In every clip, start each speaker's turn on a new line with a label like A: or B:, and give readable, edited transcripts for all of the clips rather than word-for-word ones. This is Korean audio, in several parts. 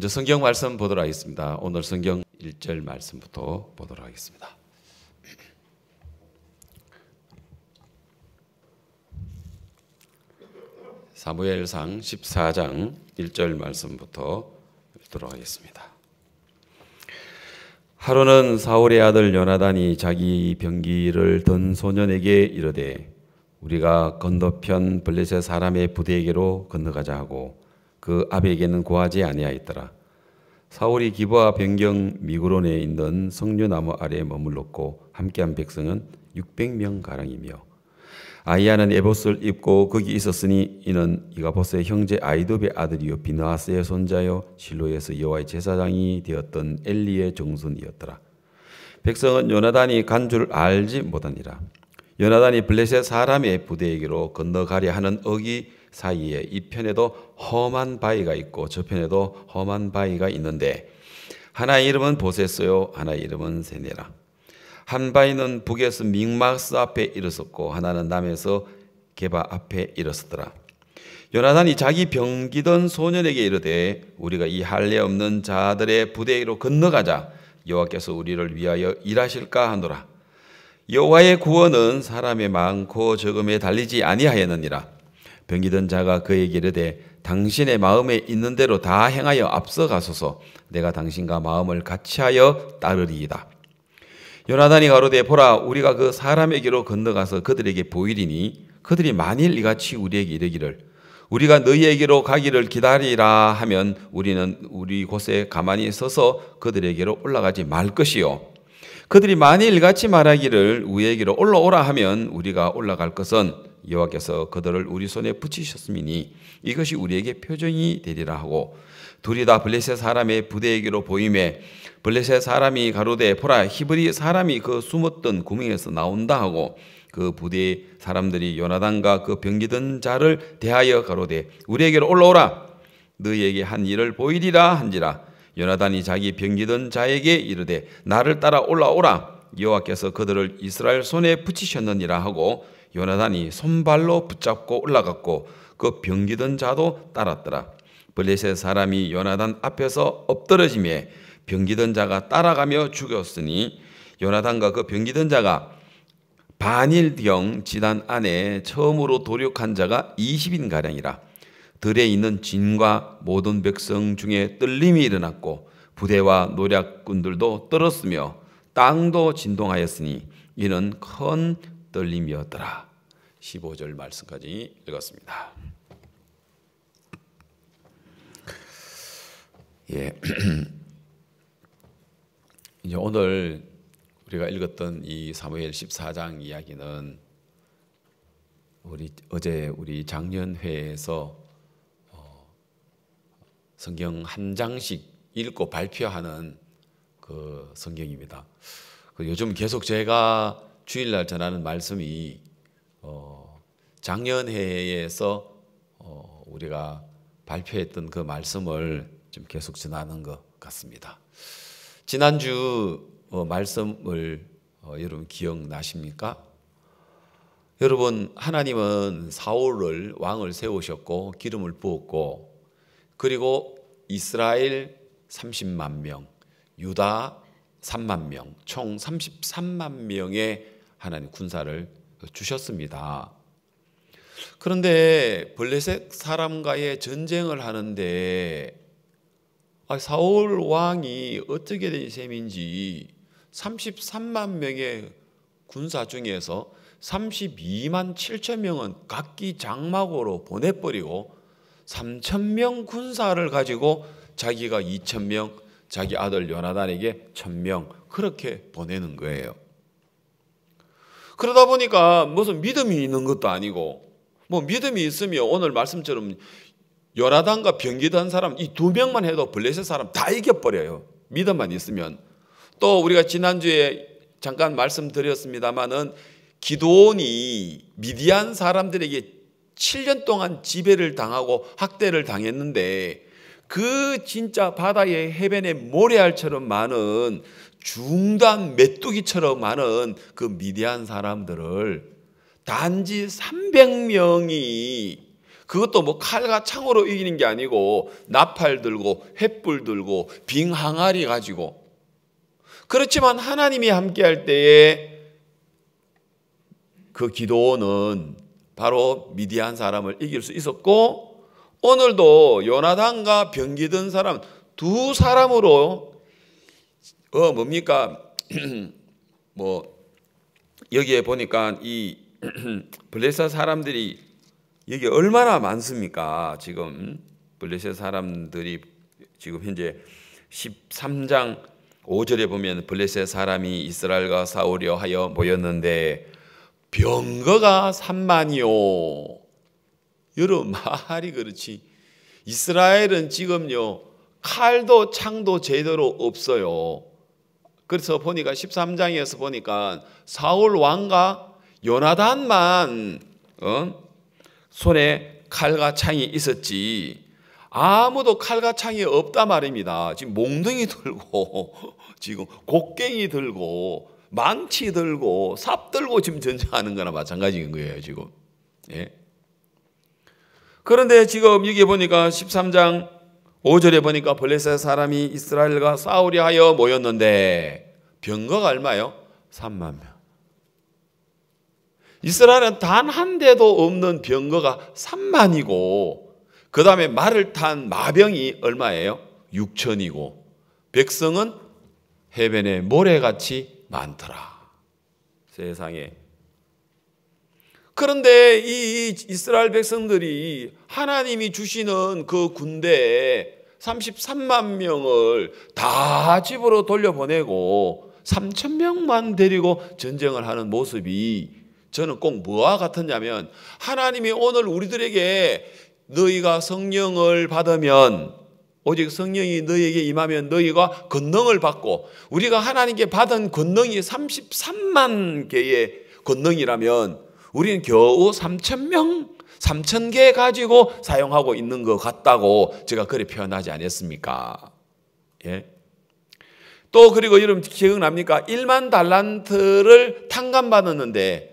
A: 먼저 성경 말씀 보도록 하겠습니다. 오늘 성경 1절 말씀부터 보도록 하겠습니다. 사무엘상 14장 1절 말씀부터 읽도록 하겠습니다. 하루는 사울의 아들 요나단이 자기 병기를 든 소년에게 이르되 우리가 건너편 블레셋 사람의 부대에게로 건너가자 하고 그 아비에게는 고하지 아니하였더라. 사울이 기브아 변경 미그론에 있는 석류나무 아래에 머물렀고 함께한 백성은 600명 가량이며 아히야는 에봇을 입고 거기 있었으니 이는 이가봇의 형제 아이돔의 아들이요 비느하스의 손자요 실로에서 여호와의 제사장이 되었던 엘리의 정손이었더라. 백성은 요나단이 간 줄 알지 못하니라. 요나단이 블레셋 사람의 부대에게로 건너가려 하는 어기 사이에 이 편에도 험한 바위가 있고 저 편에도 험한 바위가 있는데 하나의 이름은 보셋이요 하나의 이름은 세네라. 한 바위는 북에서 믹마스 앞에 일었었고 하나는 남에서 게바 앞에 일었었더라. 요나단이 자기 병기던 소년에게 이르되 우리가 이 할례 없는 자들의 부대로 건너가자. 여호와께서 우리를 위하여 일하실까 하노라. 여호와의 구원은 사람의 많고 적음에 달리지 아니하였느니라. 병기던 자가 그에게 이르되 당신의 마음에 있는 대로 다 행하여 앞서가소서. 내가 당신과 마음을 같이하여 따르리이다. 요나단이 가로되 보라 우리가 그 사람에게로 건너가서 그들에게 보이리니 그들이 만일 이같이 우리에게 이르기를 우리가 너희에게로 가기를 기다리라 하면 우리는 우리 곳에 가만히 서서 그들에게로 올라가지 말 것이요 그들이 만일 이같이 말하기를 우리에게로 올라오라 하면 우리가 올라갈 것은 여호와께서 그들을 우리 손에 붙이셨음이니 이것이 우리에게 표정이 되리라 하고 둘이 다 블레셋 사람의 부대에게로 보임에 블레셋 사람이 가로되 보라 히브리 사람이 그 숨었던 구멍에서 나온다 하고 그 부대 사람들이 요나단과 그 병기던 자를 대하여 가로되 우리에게로 올라오라 너희에게 한 일을 보이리라 한지라. 요나단이 자기 병기던 자에게 이르되 나를 따라 올라오라 여호와께서 그들을 이스라엘 손에 붙이셨느니라 하고 요나단이 손발로 붙잡고 올라갔고 그 병기던 자도 따랐더라. 블레셋 사람이 요나단 앞에서 엎드러지매 병기던 자가 따라가며 죽였으니 요나단과 그 병기던 자가 반일경 지단 안에 처음으로 도륙한 자가 20인 가량이라. 들에 있는 진과 모든 백성 중에 떨림이 일어났고 부대와 노략군들도 떨었으며 땅도 진동하였으니 이는 큰 떨림이었더라. 15절 말씀까지 읽었습니다. 예. 이제 오늘 우리가 읽었던 이 사무엘 14장 이야기는 어제 우리 작년회에서 성경 한 장씩 읽고 발표하는 그 성경입니다. 요즘 계속 제가 주일날 전하는 말씀이 작년회에서 우리가 발표했던 그 말씀을 좀 계속 전하는 것 같습니다. 지난주 말씀을 여러분 기억나십니까? 여러분 하나님은 사울을 왕을 세우셨고 기름을 부었고 그리고 이스라엘 30만 명, 유다 3만 명, 총 33만 명의 하나님 군사를 주셨습니다. 그런데 블레셋 사람과의 전쟁을 하는데 사울 왕이 어떻게 된 셈인지 33만 명의 군사 중에서 32만 7천 명은 각기 장막으로 보내버리고 3,000명 군사를 가지고 자기가 2,000명, 자기 아들 요나단에게 1,000명 그렇게 보내는 거예요. 그러다 보니까 무슨 믿음이 있는 것도 아니고 뭐 믿음이 있으면 오늘 말씀처럼 요나단과 병기던 사람 이 두 명만 해도 블레셋 사람 다 이겨버려요. 믿음만 있으면. 또 우리가 지난주에 잠깐 말씀드렸습니다마는 기드온이 미디안 사람들에게 7년 동안 지배를 당하고 학대를 당했는데 그 진짜 바다의 해변에 모래알처럼 많은 중단 메뚜기처럼 많은 그 미디안 사람들을 단지 300명이 그것도 뭐 칼과 창으로 이기는 게 아니고 나팔 들고 횃불 들고 빙 항아리 가지고. 그렇지만 하나님이 함께할 때에 그 기도는 바로 미디안 사람을 이길 수 있었고, 오늘도 요나단과 병기든 사람 두 사람으로 뭡니까 뭐 여기에 보니까 이 블레셋 사람들이 여기 얼마나 많습니까? 지금 블레셋 사람들이 지금 현재 13장 5절에 보면 블레셋 사람이 이스라엘과 싸우려 하여 모였는데 병거가 3만이요. 여러분 말이 그렇지. 이스라엘은 지금요 칼도 창도 제대로 없어요. 그래서 보니까 13장에서 보니까 사울 왕과 요나단만 손에 칼과 창이 있었지 아무도 칼과 창이 없다 말입니다. 지금 몽둥이 들고 지금 곡괭이 들고 망치 들고 삽 들고 지금 전쟁하는 거나 마찬가지인 거예요 지금. 예. 그런데 지금 여기 보니까 13장 5절에 보니까 블레셋 사람이 이스라엘과 싸우려 하여 모였는데 병거가 얼마요? 3만 명. 이스라엘은 단 한 대도 없는 병거가 3만이고 그 다음에 말을 탄 마병이 얼마예요? 6천이고 백성은 해변에 모래같이 많더라. 세상에. 그런데 이 이스라엘 백성들이 하나님이 주시는 그 군대에 33만 명을 다 집으로 돌려보내고 3천 명만 데리고 전쟁을 하는 모습이 저는 꼭 뭐와 같았냐면 하나님이 오늘 우리들에게 너희가 성령을 받으면 오직 성령이 너희에게 임하면 너희가 권능을 받고 우리가 하나님께 받은 권능이 33만 개의 권능이라면 우리는 겨우 3,000개 가지고 사용하고 있는 것 같다고 제가 그렇게 표현하지 않았습니까? 예. 또 그리고 여러분 기억납니까? 1만 달란트를 탕감받았는데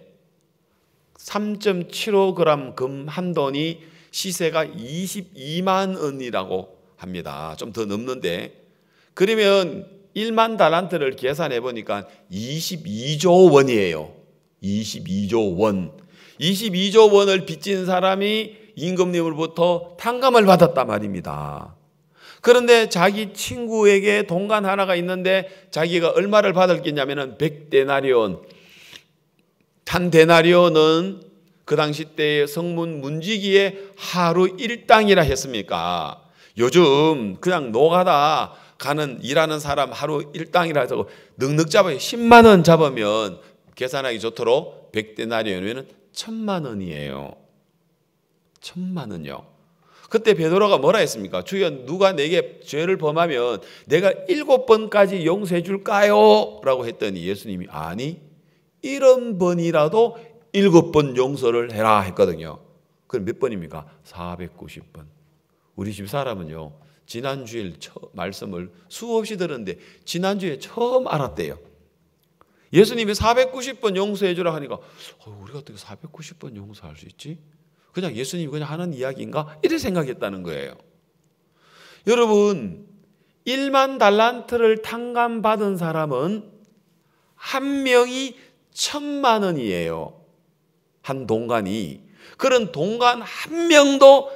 A: 3.75g 금 한 돈이 시세가 22만 원이라고 합니다. 좀 더 넘는데 그러면 1만 달란트를 계산해 보니까 22조 원이에요. 22조 원. 22조 원을 빚진 사람이 임금님으로부터 탕감을 받았단 말입니다. 그런데 자기 친구에게 동간 하나가 있는데 자기가 얼마를 받을 겠냐면 100데나리온. 한 데나리온은 그 당시 때의 성문 문지기에 하루 일당이라 했습니까? 요즘 그냥 노가다 가는 일하는 사람 하루 일당이라 해서 넉넉 잡아요. 10만 원 잡으면 계산하기 좋도록 100데나리온이면 1,000만 원이에요. 1,000만 원요. 그때 베드로가 뭐라 했습니까? 주여 누가 내게 죄를 범하면 내가 7번까지 용서해 줄까요? 라고 했더니 예수님이 아니 70번이라도 7번 용서를 해라 했거든요. 그럼 몇 번입니까? 490번. 우리 집 사람은요 지난주에 말씀을 수없이 들었는데 지난주에 처음 알았대요. 예수님이 490번 용서해 주라 하니까 우리가 어떻게 490번 용서할 수 있지? 그냥 예수님이 그냥 하는 이야기인가? 이렇게 생각했다는 거예요. 여러분 1만 달란트를 탕감받은 사람은 한 명이 1,000만 원이에요. 한 동간이. 그런 동간 한 명도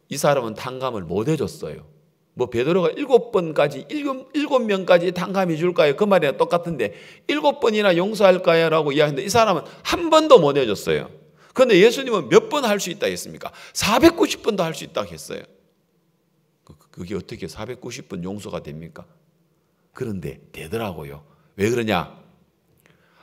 A: 이 사람은 탕감을 못 해줬어요. 뭐 베드로가 7번까지 7명까지 탕감해 줄까요? 그 말이랑 똑같은데 7번이나 용서할까요? 라고 이야기했는데 이 사람은 한 번도 못 해줬어요. 그런데 예수님은 몇 번 할 수 있다 했습니까? 490번도 할 수 있다고 했어요. 그게 어떻게 490번 용서가 됩니까? 그런데 되더라고요. 왜 그러냐?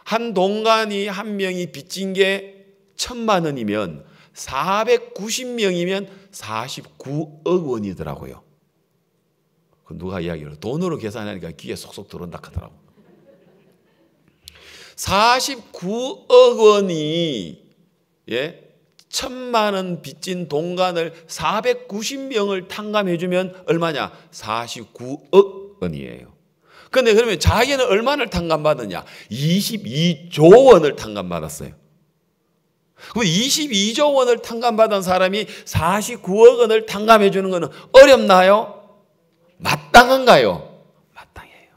A: 한 동간이 한 명이 빚진 게 1,000만 원이면 490명이면 49억 원이더라고요. 누가 이야기를 돈으로 계산하니까 귀에 속속 들어온다 하더라고. 49억 원이 1,000만 원 빚진 동간을 490명을 탕감해 주면 얼마냐? 49억 원이에요. 그런데 그러면 자기는 얼마를 탕감받았냐? 22조 원을 탕감받았어요. 그럼 22조 원을 탕감받은 사람이 49억 원을 탕감해 주는 것은 어렵나요? 마땅한가요? 마땅해요.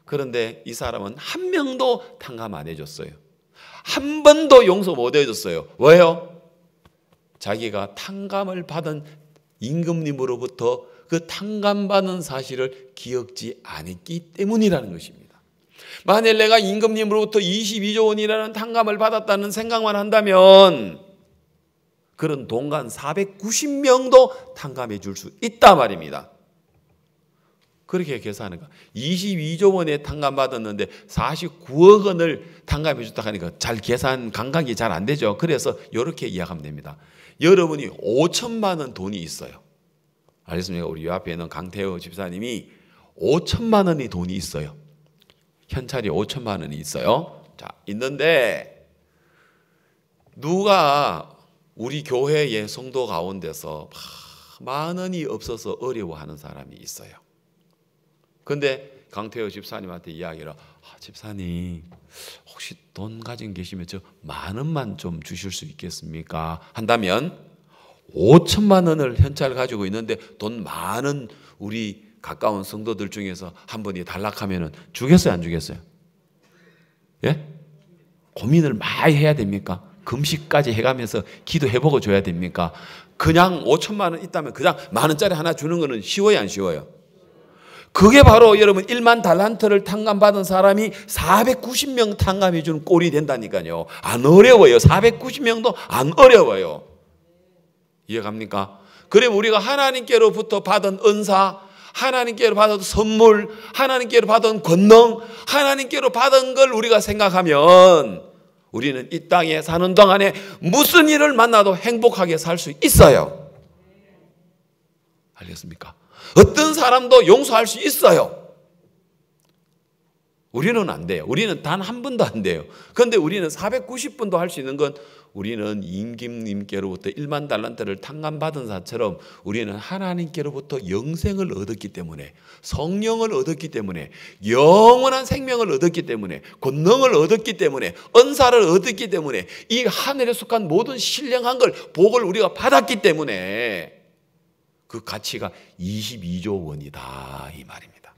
A: 그런데 이 사람은 한 명도 탕감 안 해줬어요. 한 번도 용서 못 해줬어요. 왜요? 자기가 탕감을 받은 임금님으로부터 그 탕감받은 사실을 기억지 않았기 때문이라는 것입니다. 만일 내가 임금님으로부터 22조 원이라는 탕감을 받았다는 생각만 한다면 그런 동간 490명도 탕감해 줄 수 있단 말입니다. 그렇게 계산하는 거. 22조 원에 탕감받았는데 49억 원을 탕감해 줬다 하니까 잘 계산 감각이 잘 안 되죠. 그래서 이렇게 이야기하면 됩니다. 여러분이 5천만 원 돈이 있어요. 알겠습니까? 우리 옆에 있는 강태호 집사님이 5천만 원의 돈이 있어요. 현찰이 5천만 원이 있어요. 자, 있는데 누가 우리 교회의 성도 가운데서 만 원이 없어서 어려워하는 사람이 있어요. 근데 강태호 집사님한테 이야기를 집사님 혹시 돈 가진 계시면 저 만 원만 좀 주실 수 있겠습니까? 한다면 5천만 원을 현찰 가지고 있는데 돈 많은 우리 가까운 성도들 중에서 한 분이 달락하면 주겠어요? 안 주겠어요? 예? 고민을 많이 해야 됩니까? 금식까지 해가면서 기도해보고 줘야 됩니까? 그냥 5천만 원 있다면 그냥 만 원짜리 하나 주는 거는 쉬워요? 안 쉬워요? 그게 바로 여러분 1만 달란트를 탕감받은 사람이 490명 탕감해 주는 꼴이 된다니까요. 안 어려워요. 490명도 안 어려워요. 이해갑니까? 그럼 우리가 하나님께로부터 받은 은사, 하나님께로 받은 선물, 하나님께로 받은 권능, 하나님께로 받은 걸 우리가 생각하면 우리는 이 땅에 사는 동안에 무슨 일을 만나도 행복하게 살 수 있어요. 알겠습니까? 어떤 사람도 용서할 수 있어요. 우리는 안 돼요. 우리는 단 한 번도 안 돼요. 그런데 우리는 490번도 할 수 있는 건 우리는 임금님께로부터 1만 달란트를 탕감받은 자처럼 우리는 하나님께로부터 영생을 얻었기 때문에, 성령을 얻었기 때문에, 영원한 생명을 얻었기 때문에, 권능을 얻었기 때문에, 은사를 얻었기 때문에, 이 하늘에 속한 모든 신령한 걸, 복을 우리가 받았기 때문에 그 가치가 22조 원이다 이 말입니다.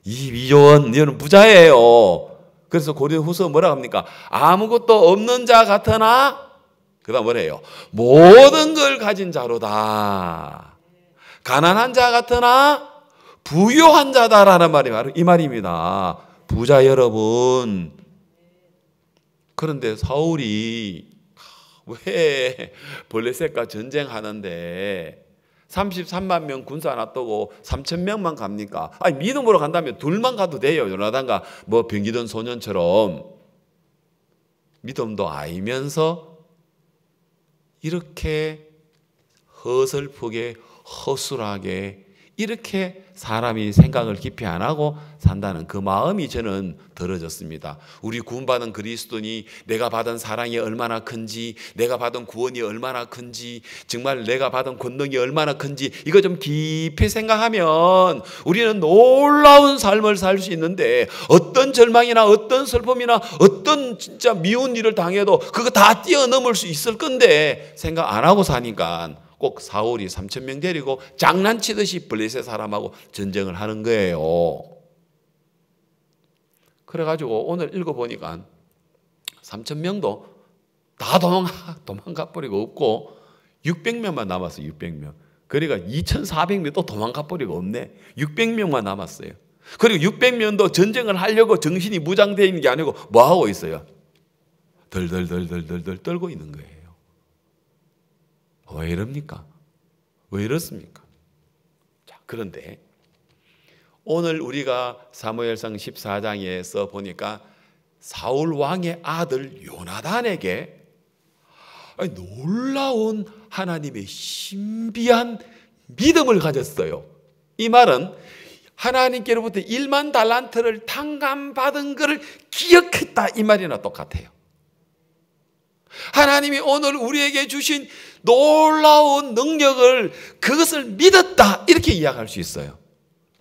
A: 22조 원, 너는 부자예요. 그래서 고린도후서 뭐라고 합니까? 아무것도 없는 자 같으나 그 다음 뭐래요? 모든 걸 가진 자로다. 가난한 자 같으나 부유한 자다라는 말이 바로 이 말입니다. 부자 여러분. 그런데 사울이 왜 블레셋과 전쟁하는데 33만 명 군사 놔두고 3천 명만 갑니까? 아니 믿음으로 간다면 둘만 가도 돼요. 요나단과 뭐 병기던 소년처럼 믿음도 알면서 이렇게 허슬프게 허술하게 이렇게 사람이 생각을 깊이 안 하고 산다는 그 마음이 저는 들어졌습니다. 우리 구원받은 그리스도인이 내가 받은 사랑이 얼마나 큰지, 내가 받은 구원이 얼마나 큰지, 정말 내가 받은 권능이 얼마나 큰지 이거 좀 깊이 생각하면 우리는 놀라운 삶을 살 수 있는데, 어떤 절망이나 어떤 슬픔이나 어떤 진짜 미운 일을 당해도 그거 다 뛰어넘을 수 있을 건데 생각 안 하고 사니까 꼭 사울이 3천 명 데리고 장난치듯이 블레셋 사람하고 전쟁을 하는 거예요. 그래가지고 오늘 읽어보니까 3천 명도 다 도망가 버리고 없고 600명만 남았어요. 600명. 그러니까 2,400명 또 도망가 버리고 없네. 600명만 남았어요. 그리고 600명도 전쟁을 하려고 정신이 무장되어 있는 게 아니고 뭐 하고 있어요? 덜덜덜덜덜 떨고 있는 거예요. 왜 이럽니까? 왜 이렇습니까? 자, 그런데 오늘 우리가 사무엘상 14장에서 보니까 사울 왕의 아들 요나단에게 놀라운 하나님의 신비한 믿음을 가졌어요. 이 말은 하나님께로부터 1만 달란트를 탕감받은 것을 기억했다 이 말이나 똑같아요. 하나님이 오늘 우리에게 주신 놀라운 능력을, 그것을 믿었다 이렇게 이야기할 수 있어요.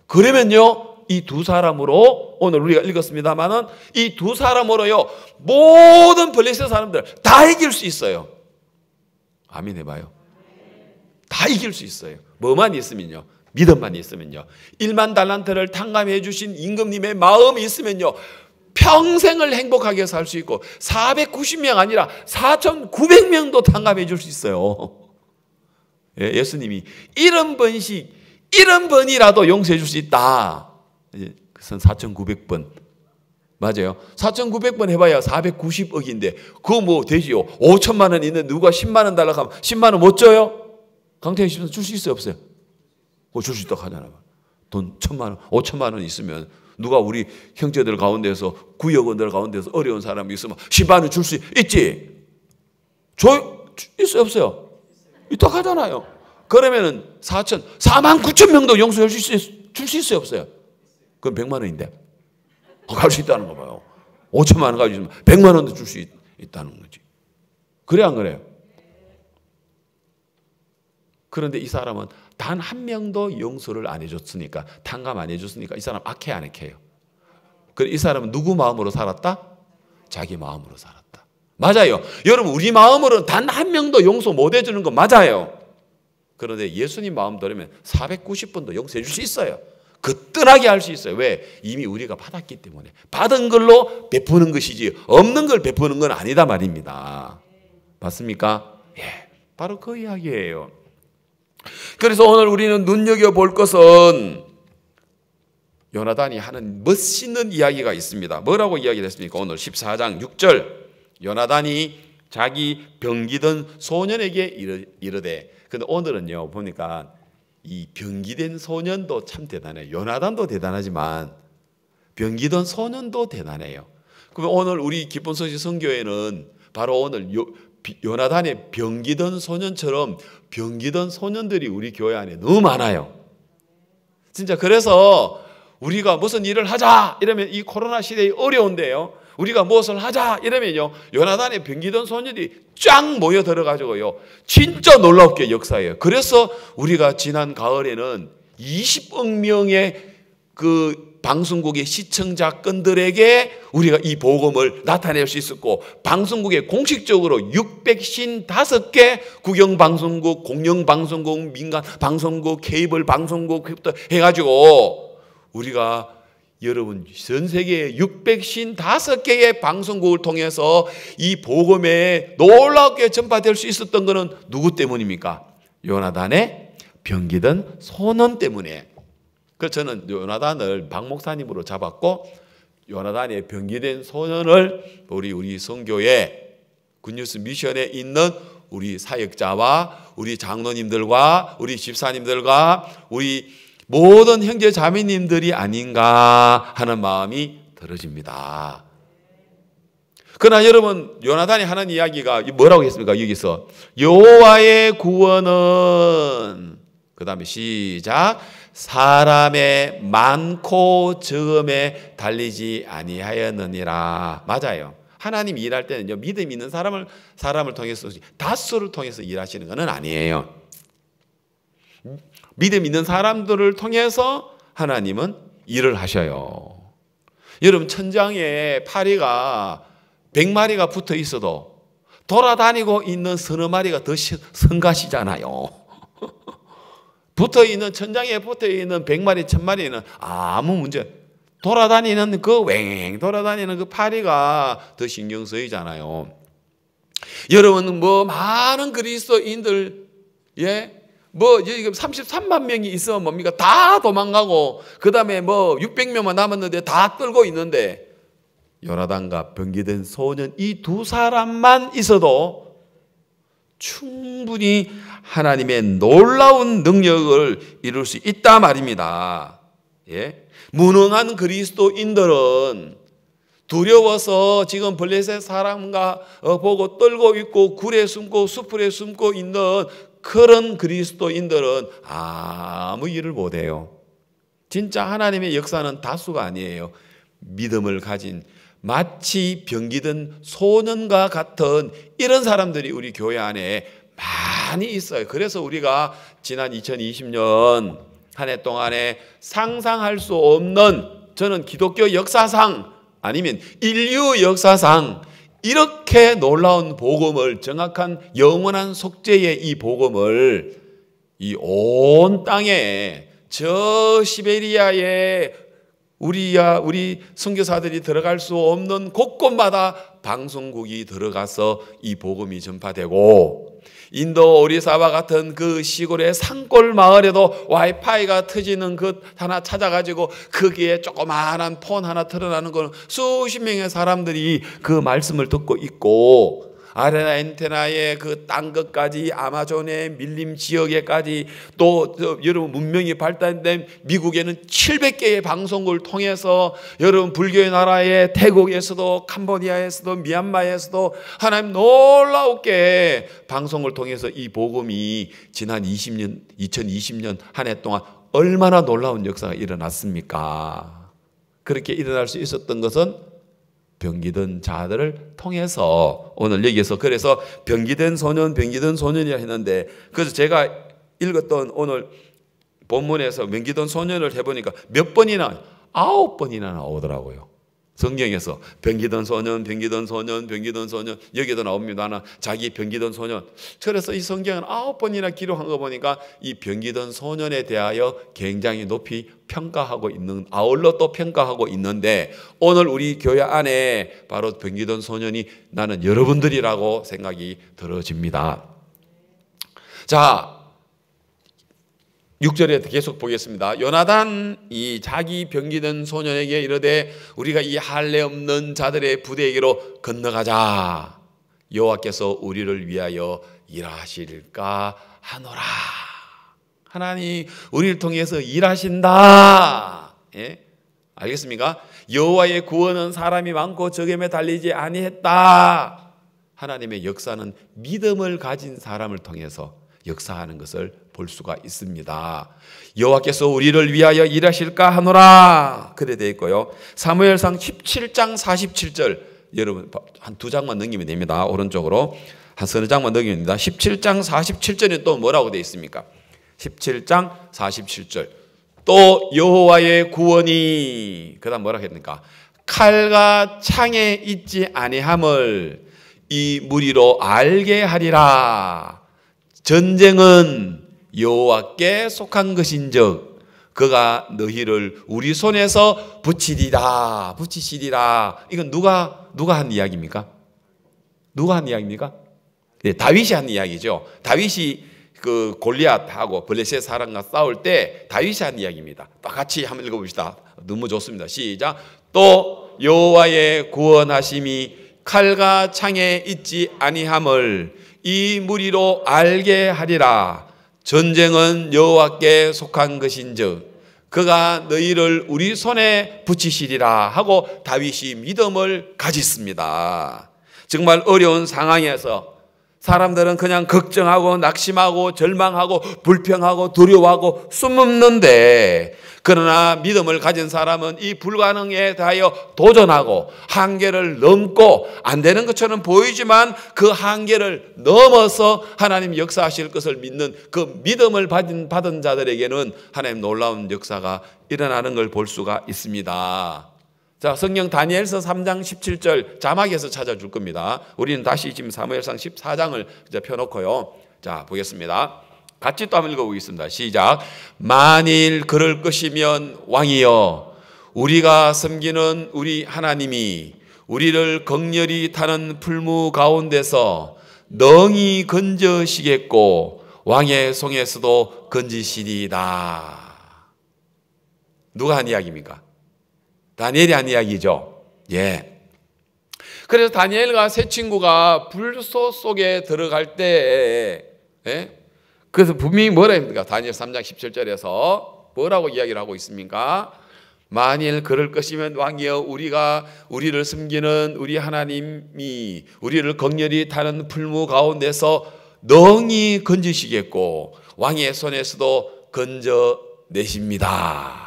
A: 그러면요 이 두 사람으로, 오늘 우리가 읽었습니다만은 이 두 사람으로요 모든 블레셋 사람들 다 이길 수 있어요. 아멘 해봐요. 다 이길 수 있어요. 뭐만 있으면요, 믿음만 있으면요, 1만 달란트를 탕감해 주신 임금님의 마음이 있으면요 평생을 행복하게 살 수 있고 490명 아니라 4,900명도 탕감해 줄 수 있어요. 예, 예수님이 70번이라도 용서해 줄 수 있다. 그것은 4,900번. 맞아요. 4,900번 해봐야 490억인데 그거 뭐 되지요. 5천만 원 있는데 누가 10만 원 달라고 하면 10만 원 못 줘요? 강태희 씨는 줄 수 있어요, 없어요? 줄 수 있다고 하잖아요. 돈 1,000만 원, 5천만 원 있으면 누가 우리 형제들 가운데서, 구역원들 가운데서 어려운 사람이 있으면 10만 원 줄 수 있지? 있어요, 없어요? 있다고 하잖아요. 그러면은 4만 9천 명도 용서해 줄 수 있어요, 없어요? 그럼 100만 원인데. 갈 수 있다는 거 봐요. 5천만 원 가지고 있으면 100만 원도 줄 수 있다는 거지. 그래, 안 그래요? 그런데 이 사람은 단 한 명도 용서를 안 해줬으니까, 탕감 안 해줬으니까 이 사람 악해, 안 악해요? 그래, 이 사람은 누구 마음으로 살았다? 자기 마음으로 살았다. 맞아요. 여러분, 우리 마음으로는 단 한 명도 용서 못 해주는 거 맞아요. 그런데 예수님 마음 들으면 490번도 용서해 줄 수 있어요. 거뜬하게 할 수 있어요. 왜? 이미 우리가 받았기 때문에. 받은 걸로 베푸는 것이지 없는 걸 베푸는 건 아니다 말입니다. 맞습니까? 예, 바로 그 이야기예요. 그래서 오늘 우리는 눈여겨볼 것은 요나단이 하는 멋있는 이야기가 있습니다. 뭐라고 이야기를 했습니까? 오늘 14장 6절, 요나단이 자기 병기던 소년에게 이르되. 근데 오늘은요 보니까 이 병기된 소년도 참 대단해요. 요나단도 대단하지만 병기던 소년도 대단해요. 그러면 오늘 우리 기쁜 소식 선교회는 바로 오늘 요나단의 병기던 소년처럼 병기던 소년들이 우리 교회 안에 너무 많아요. 진짜. 그래서 우리가 무슨 일을 하자 이러면, 이 코로나 시대에 어려운데요, 우리가 무엇을 하자 이러면요 요나단의 병기던 소년들이 쫙 모여 들어가지고요 진짜 놀랍게 역사해요. 그래서 우리가 지난 가을에는 20억 명의 그 방송국의 시청자권들에게 우리가 이 복음을 나타낼 수 있었고, 방송국에 공식적으로 655개 국영방송국, 공영방송국, 민간방송국, 케이블 방송국부터 해가지고 우리가, 여러분, 전 세계 655개의 방송국을 통해서 이 복음에 놀랍게 전파될 수 있었던 것은 누구 때문입니까? 요나단의 병기던 소년 때문에. 그래서 저는 요나단을 박 목사님으로 잡았고, 요나단의 병기된 소년을 우리 선교회 굿뉴스 미션에 있는 우리 사역자와 우리 장로님들과 우리 집사님들과 우리 모든 형제 자매님들이 아닌가 하는 마음이 들어집니다. 그러나 여러분, 요나단이 하는 이야기가 뭐라고 했습니까? 여기서 여호와의 구원은, 그 다음에 시작, 사람의 많고 적음에 달리지 아니하였느니라. 맞아요. 하나님 일할 때는요 믿음 있는 사람을 통해서, 다수를 통해서 일하시는 것은 아니에요. 믿음 있는 사람들을 통해서 하나님은 일을 하셔요. 여러분, 천장에 파리가 100마리가 붙어 있어도 돌아다니고 있는 서너 마리가 더 성가시잖아요. 천장에 붙어 있는 100마리, 1000마리는 아무 문제, 돌아다니는 그 파리가 더 신경 쓰이잖아요. 여러분, 많은 그리스도인들, 지금 33만 명이 있으면 뭡니까? 다 도망가고, 그 다음에 600명만 남았는데 다 떨고 있는데, 요나단과 병기된 소년 이 두 사람만 있어도 충분히 하나님의 놀라운 능력을 이룰 수 있다 말입니다. 예? 무능한 그리스도인들은 두려워서 지금 블레셋 사람과 보고 떨고 있고 굴에 숨고 수풀에 숨고 있는 그런 그리스도인들은 아무 일을 못해요. 진짜 하나님의 역사는 다수가 아니에요. 믿음을 가진 마치 병기든 소년과 같은 이런 사람들이 우리 교회 안에 많이 있어요. 그래서 우리가 지난 2020년 한 해 동안에 상상할 수 없는, 저는 기독교 역사상 아니면 인류 역사상 이렇게 놀라운 복음을, 정확한 영원한 속죄의 이 복음을 이 온 땅에, 저 시베리아에 우리 선교사들이 들어갈 수 없는 곳곳마다 방송국이 들어가서 이 복음이 전파되고, 인도 오리사와 같은 그 시골의 산골 마을에도 와이파이가 터지는 것 하나 찾아가지고 거기에 조그마한 폰 하나 틀어나는 건 수십 명의 사람들이 그 말씀을 듣고 있고, 아르헨티나의 그 땅 끝까지, 아마존의 밀림 지역에까지, 또 여러분 문명이 발달된 미국에는 700개의 방송국을 통해서 여러분 불교의 나라의 태국에서도, 캄보디아에서도, 미얀마에서도 하나님 놀라웠게 방송을 통해서 이 복음이 지난 2020년 한 해 동안 얼마나 놀라운 역사가 일어났습니까? 그렇게 일어날 수 있었던 것은 병기든 자들을 통해서, 오늘 여기에서 그래서 병기된 소년이라 했는데, 그래서 제가 읽었던 오늘 본문에서 병기된 소년을 해보니까 몇 번이나, 9번이나 나오더라고요. 성경에서 병기던 소년, 여기도 나옵니다. 하나 자기 병기던 소년. 그래서 이 성경은 9번이나 기록한 거 보니까 이 병기던 소년에 대하여 굉장히 높이 평가하고 있는, 아울러 또 평가하고 있는데, 오늘 우리 교회 안에 바로 병기던 소년이 나는 여러분들이라고 생각이 들어집니다. 자, 6절에 계속 보겠습니다. 요나단이 자기 병기던 소년에게 이르되 우리가 이 할례 없는 자들의 부대에게로 건너가자. 여호와께서 우리를 위하여 일하실까 하노라. 하나님 우리를 통해서 일하신다. 예? 알겠습니까? 여호와의 구원은 사람이 많고 적임에 달리지 아니했다. 하나님의 역사는 믿음을 가진 사람을 통해서 역사하는 것을 볼 수가 있습니다. 여호와께서 우리를 위하여 일하실까 하노라. 그래 되어 있고요. 사무엘상 17장 47절, 여러분 한 두 장만 넘기면 됩니다. 오른쪽으로 한 서너 장만 넘기면 됩니다. 17장 47절에 또 뭐라고 되어 있습니까? 17장 47절 또 여호와의 구원이, 그 다음 뭐라고 했습니까? 칼과 창에 있지 아니함을 이 무리로 알게 하리라. 전쟁은 여호와께 속한 것인즉 그가 너희를 우리 손에서 붙이시리라. 이건 누가 한 이야기입니까? 누가 한 이야기입니까? 네, 다윗이 한 이야기죠. 다윗이 그 골리앗하고 블레셋 사람과 싸울 때 다윗이 한 이야기입니다. 같이 한번 읽어봅시다. 너무 좋습니다. 시작. 또 여호와의 구원하심이 칼과 창에 있지 아니함을 이 무리로 알게 하리라. 전쟁은 여호와께 속한 것인즉 그가 너희를 우리 손에 붙이시리라 하고 다윗이 믿음을 가졌습니다. 정말 어려운 상황에서 사람들은 그냥 걱정하고 낙심하고 절망하고 불평하고 두려워하고 숨는데, 그러나 믿음을 가진 사람은 이 불가능에 대하여 도전하고 한계를 넘고 안 되는 것처럼 보이지만 그 한계를 넘어서 하나님 역사하실 것을 믿는 그 믿음을 받은 자들에게는 하나님 놀라운 역사가 일어나는 걸 볼 수가 있습니다. 자, 성경 다니엘서 3장 17절 자막에서 찾아줄 겁니다. 우리는 다시 지금 사무엘상 14장을 펴놓고요. 자, 보겠습니다. 같이 또 한번 읽어보겠습니다. 시작. 만일 그럴 것이면 왕이여, 우리가 섬기는 우리 하나님이 우리를 극렬히 타는 풀무 가운데서 능히 건져시겠고 왕의 손에서도 건지시리다. 누가 한 이야기입니까? 다니엘이 한 이야기죠. 예. 그래서 다니엘과 세 친구가 불소 속에 들어갈 때, 예? 그래서 분명히 뭐라 합니까? 다니엘 3장 17절에서 뭐라고 이야기를 하고 있습니까? 만일 그럴 것이면 왕이여, 우리가 우리를 숨기는 우리 하나님이 우리를 극렬히 타는 풀무 가운데서 능히 건지시겠고 왕의 손에서도 건져내십니다.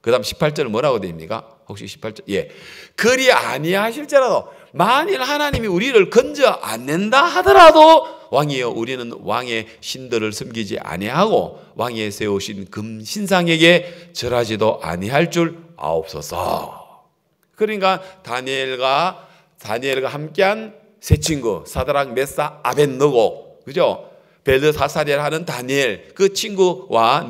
A: 그 다음 18절은 뭐라고 됩니까? 혹시 18절? 예. 그리 아니하실지라도 만일 하나님이 우리를 건져 안 낸다 하더라도 왕이여 우리는 왕의 신들을 섬기지 아니하고 왕에 세우신 금신상에게 절하지도 아니할 줄 아옵소서. 그러니까 다니엘과 함께한 세 친구 사드락 메사 아벳느고, 그죠? 벨드사살이라 하는 다니엘 그 친구와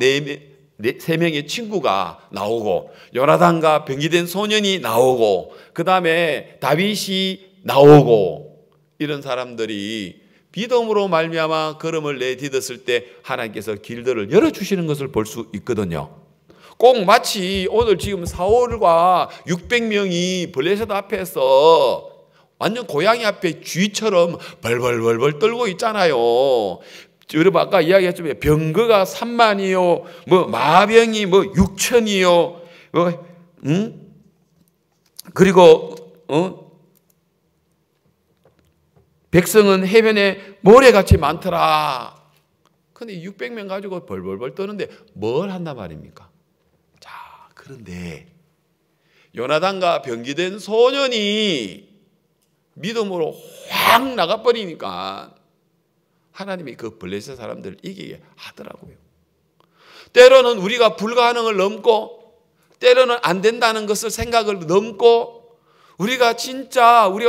A: 세 명의 친구가 나오고, 요나단과 병기된 소년이 나오고, 그 다음에 다윗이 나오고, 이런 사람들이 믿음으로 말미암아 걸음을 내디뎠을 때 하나님께서 길들을 열어주시는 것을 볼 수 있거든요. 꼭 마치 오늘 지금 사울과 600명이 블레셋 앞에서 완전 고양이 앞에 쥐처럼 벌벌벌벌 떨고 있잖아요. 여러분 아까 이야기했지만 병거가 3만이요, 뭐 마병이 뭐 6천이요, 그리고 백성은 해변에 모래같이 많더라. 근데 600명 가지고 벌벌벌 떠는데 뭘 한단 말입니까? 자, 그런데 요나단과 병기된 소년이 믿음으로 확 나가버리니까 하나님이 그 블레셋 사람들을 이기게 하더라고요. 때로는 우리가 불가능을 넘고, 때로는 안 된다는 것을 생각을 넘고, 우리가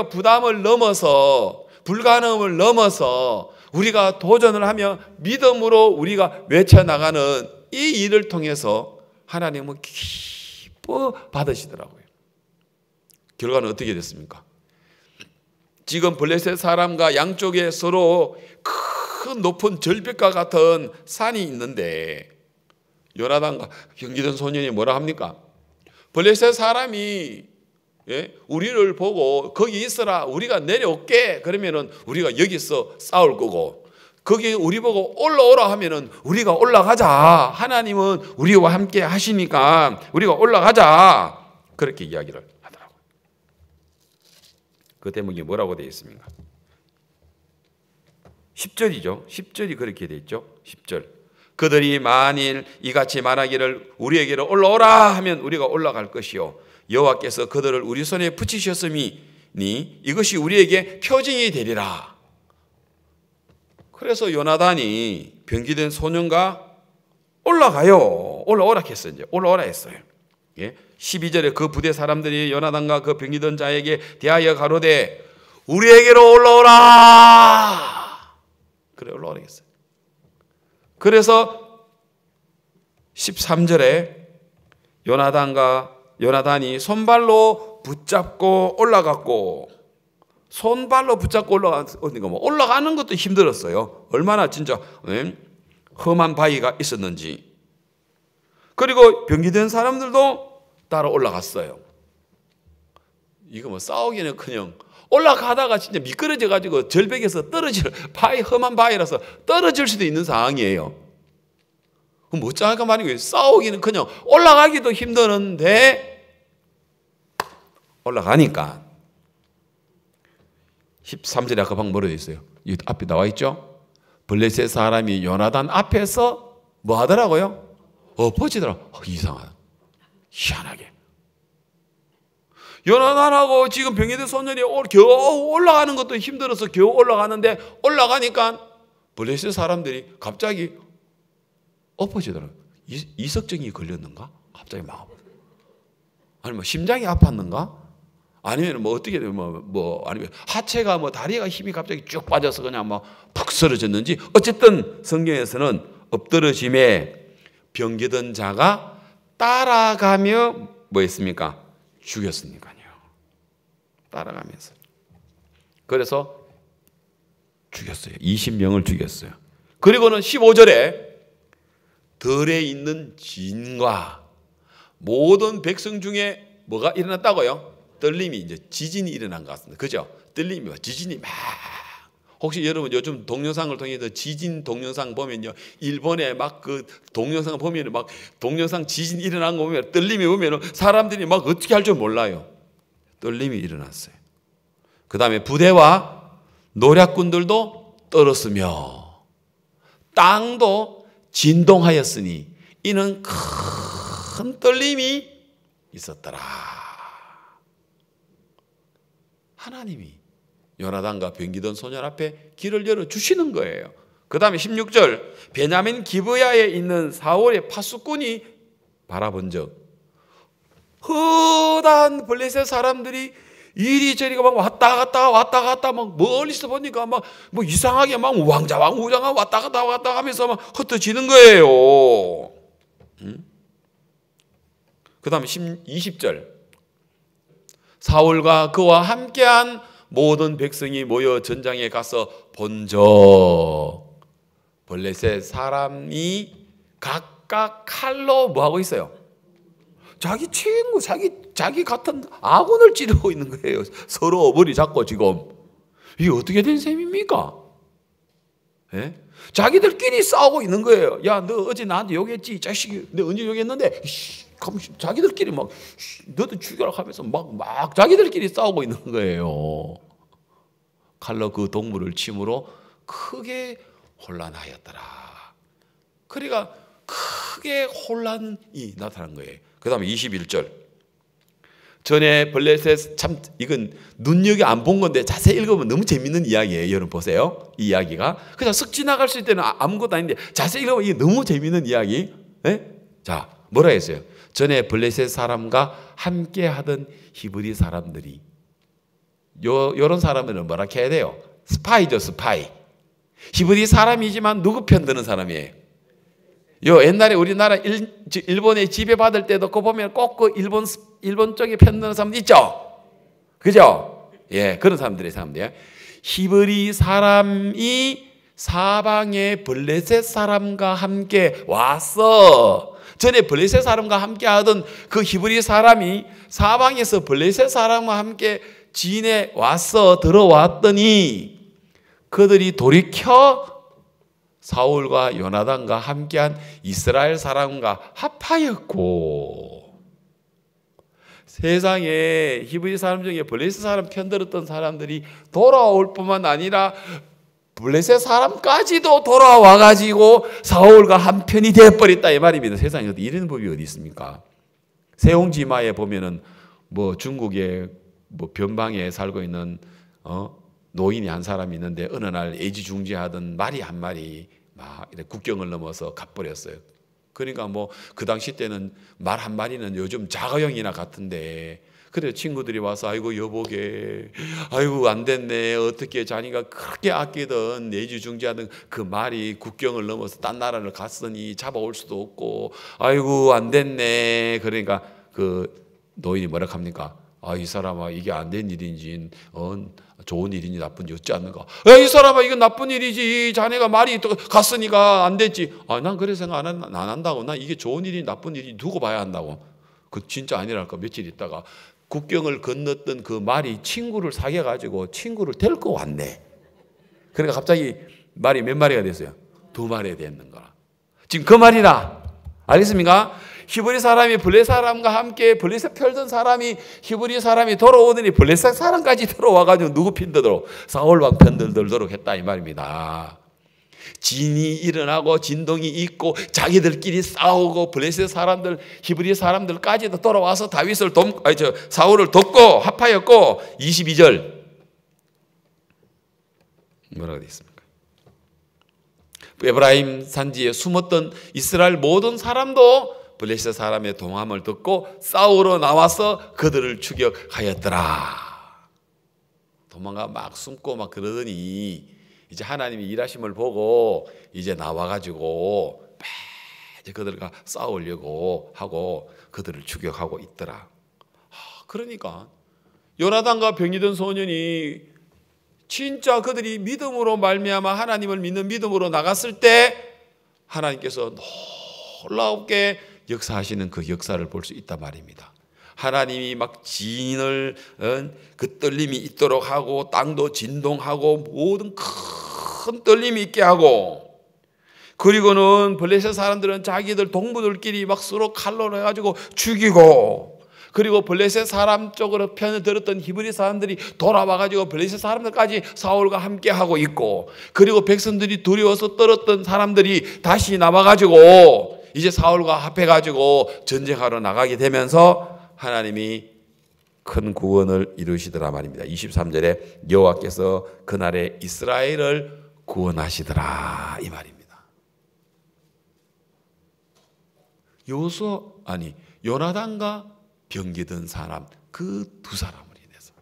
A: 부담을 넘어서, 불가능을 넘어서 우리가 도전을 하며 믿음으로 우리가 외쳐나가는 이 일을 통해서 하나님은 기뻐 받으시더라고요. 결과는 어떻게 됐습니까? 지금 블레셋 사람과 양쪽에 서로 큰 높은 절벽과 같은 산이 있는데, 요나단과 병기된 소년이 뭐라 합니까? 블레셋 사람이 우리를 보고 거기 있어라, 우리가 내려올게 그러면은 우리가 여기서 싸울 거고, 거기 우리 보고 올라오라 하면은 우리가 올라가자, 하나님은 우리와 함께 하시니까 우리가 올라가자, 그렇게 이야기를 하더라고요. 그 대목이 뭐라고 되어 있습니까? 10절이죠. 10절이 그렇게 되어 있죠. 10절. 그들이 만일 이같이 말하기를 우리에게로 올라오라 하면 우리가 올라갈 것이요, 여호와께서 그들을 우리 손에 붙이셨으니 이것이 우리에게 표징이 되리라. 그래서 요나단이 병기된 소년과 올라가요. 올라오라 했어요. 이제 올라오라 했어요. 12절에 그 부대 사람들이 요나단과 그 병기던 자에게 대하여 가로되 우리에게로 올라오라. 그래, 올라오라 했어요. 그래서 13절에 요나단이 손발로 붙잡고 올라갔고, 손발로 붙잡고 올라가는 것도 힘들었어요. 얼마나 진짜 험한 바위가 있었는지. 그리고 병기된 사람들도 따라 올라갔어요. 이거 뭐 싸우기는 그냥 올라가다가 진짜 미끄러져 가지고 절벽에서 험한 바위라서 떨어질 수도 있는 상황이에요. 뭐 어쩌니까 말이에요. 싸우기는 그냥 올라가기도 힘드는데 올라가니까. 13절에 아까 방금 뭐라고 있어요? 이 앞에 나와 있죠? 블레셋 사람이 요나단 앞에서 뭐 하더라고요? 엎어지더라고요. 이상하다. 희한하게. 요나단하고 지금 병기된 소년이 겨우 올라가는 것도 힘들어서 겨우 올라가는데, 올라가니까 블레셋 사람들이 갑자기 엎어지더라고요. 이석증이 걸렸는가? 갑자기 막. 아니면 심장이 아팠는가? 아니면 뭐 어떻게 아니면 하체가 다리가 힘이 갑자기 쭉 빠져서 그냥 푹 쓰러졌는지, 어쨌든 성경에서는 엎드러짐에 병기던 자가 따라가며 뭐 했습니까? 죽였으니까요. 따라가면서. 그래서 죽였어요. 20명을 죽였어요. 그리고는 15절에 들에 있는 진과 모든 백성 중에 뭐가 일어났다고요? 떨림이, 이제 지진이 일어난 것 같습니다. 그죠? 떨림이, 지진이 막. 혹시 여러분 요즘 동영상을 통해서 지진 동영상 보면요, 일본에 막 그 동영상 보면 막 동영상 지진 일어난 거 보면, 떨림이 보면 사람들이 막 어떻게 할 줄 몰라요. 떨림이 일어났어요. 그 다음에 부대와 노략군들도 떨었으며 땅도 진동하였으니 이는 큰 떨림이 있었더라. 하나님이 요나단과 병기던 소년 앞에 길을 열어주시는 거예요. 그 다음에 16절, 베냐민 기브야에 있는 사울의 파수꾼이 바라본 적, 허다한 블레셋 사람들이 이리저리 막 왔다 갔다 막 멀리서 보니까 막 뭐 이상하게 막 우왕좌왕 왔다 갔다 하면서 막 흩어지는 거예요. 그 다음에 20절, 사울과 그와 함께한 모든 백성이 모여 전장에 가서 본적, 블레셋 사람이 각각 칼로 뭐하고 있어요? 자기 친구, 자기 같은 아군을 찌르고 있는 거예요. 서로 어머니 잡고 지금. 이게 어떻게 된 셈입니까? 예? 자기들끼리 싸우고 있는 거예요. 야, 너 어제 나한테 욕했지, 이 자식이. 너 언제 욕했는데? 자기들끼리 막, 너도 죽여라 하면서 막 자기들끼리 싸우고 있는 거예요. 칼로 그 동물을 침으로 크게 혼란하였더라. 그러니까 크게 혼란이 나타난 거예요. 그 다음에 21절. 전에 블레셋, 참 이건 눈여겨 안 본 건데 자세히 읽으면 너무 재밌는 이야기예요. 여러분 보세요. 이 이야기가 그냥 쓱 지나갈 수 있을 때는 아무것도 아닌데 자세히 읽으면 이게 너무 재밌는 이야기. 네? 자, 뭐라 했어요? 전에 블레셋 사람과 함께 하던 히브리 사람들이, 요런 사람들은 뭐라 해야 돼요? 스파이죠, 스파이. 히브리 사람이지만 누구 편 드는 사람이에요? 옛날에 우리나라 일본에 지배받을 때도 그거 보면 꼭 그 일본 쪽에 편드는 사람도 있죠? 그죠? 예, 그런 사람들이에요. 히브리 사람이 사방의 블레셋 사람과 함께 왔어. 전에 블레셋 사람과 함께 하던 그 히브리 사람이 사방에서 블레셋 사람과 함께 지내 왔어. 들어왔더니 그들이 돌이켜 사울과 요나단과 함께한 이스라엘 사람과 합하였고, 세상에 히브리 사람 중에 블레셋 사람 편들었던 사람들이 돌아올 뿐만 아니라 블레셋 사람까지도 돌아와가지고 사울과 한편이 되어버렸다 이 말입니다. 세상에 이런 법이 어디 있습니까? 세옹지마에 보면은 뭐 중국의 뭐 변방에 살고 있는 노인이 한 사람이 있는데 어느 날 애지중지하던 말이 한 마리 막 국경을 넘어서 가버렸어요. 그러니까 뭐 그 당시 때는 말 한 마리는 요즘 자가용이나 같은데, 그래 친구들이 와서 아이고 여보게, 아이고 안 됐네, 어떻게 자기가 그렇게 아끼던 애지중지하던 그 말이 국경을 넘어서 딴 나라를 갔으니 잡아올 수도 없고 아이고 안 됐네. 그러니까 그 노인이 뭐라 합니까? 아, 이 사람아 이게 안 된 일인지 좋은 일인지 나쁜 일이 없지 않는가? 야, 이 사람아 이건 나쁜 일이지. 자네가 말이 또 갔으니까 안 됐지. 아, 난 그래 생각 안 한다고. 난 이게 좋은 일이 나쁜 일이 두고 봐야 한다고. 그 진짜 아니랄까. 며칠 있다가 국경을 건넜던 그 말이 친구를 사귀어가지고 친구를 데리고 왔네. 그러니까 갑자기 말이 몇 마리가 됐어요? 2마리가 됐는 거라. 지금 그 말이다. 알겠습니까? 히브리 사람이 블레셋 사람과 함께 블레셋 편든 사람이 히브리 사람이 돌아오더니 블레셋 사람까지 들어와가지고 누구 편들도록? 사울 왕 편들도록 했다 이 말입니다. 진이 일어나고 진동이 있고 자기들끼리 싸우고 블레셋 사람들 히브리 사람들까지도 돌아와서 사울을 돕고 합하였고, 22절 뭐라고 되어 있습니까? 에브라임 산지에 숨었던 이스라엘 모든 사람도 블레셋 사람의 동함을 듣고 싸우러 나와서 그들을 추격하였더라. 도망가 막 숨고 막 그러더니 이제 하나님이 일하심을 보고 이제 나와가지고 이제 그들과 싸우려고 하고 그들을 추격하고 있더라. 그러니까 요나단과 병이던 소년이 진짜 그들이 믿음으로 말미암아 하나님을 믿는 믿음으로 나갔을 때 하나님께서 놀랍게 역사하시는 그 역사를 볼 수 있단 말입니다. 하나님이 막 진을 그 떨림이 있도록 하고 땅도 진동하고 모든 큰 떨림이 있게 하고, 그리고는 블레셋 사람들은 자기들 동무들끼리 막 서로 칼로 해가지고 죽이고, 그리고 블레셋 사람 쪽으로 편을 들었던 히브리 사람들이 돌아와가지고 블레셋 사람들까지 사울과 함께 하고 있고, 그리고 백성들이 두려워서 떨었던 사람들이 다시 나와가지고 이제 사울과 합해가지고 전쟁하러 나가게 되면서 하나님이 큰 구원을 이루시더라 말입니다. 23절에 여호와께서 그날에 이스라엘을 구원하시더라 이 말입니다. 요나단과 병기던 사람, 그 두 사람을 인해서.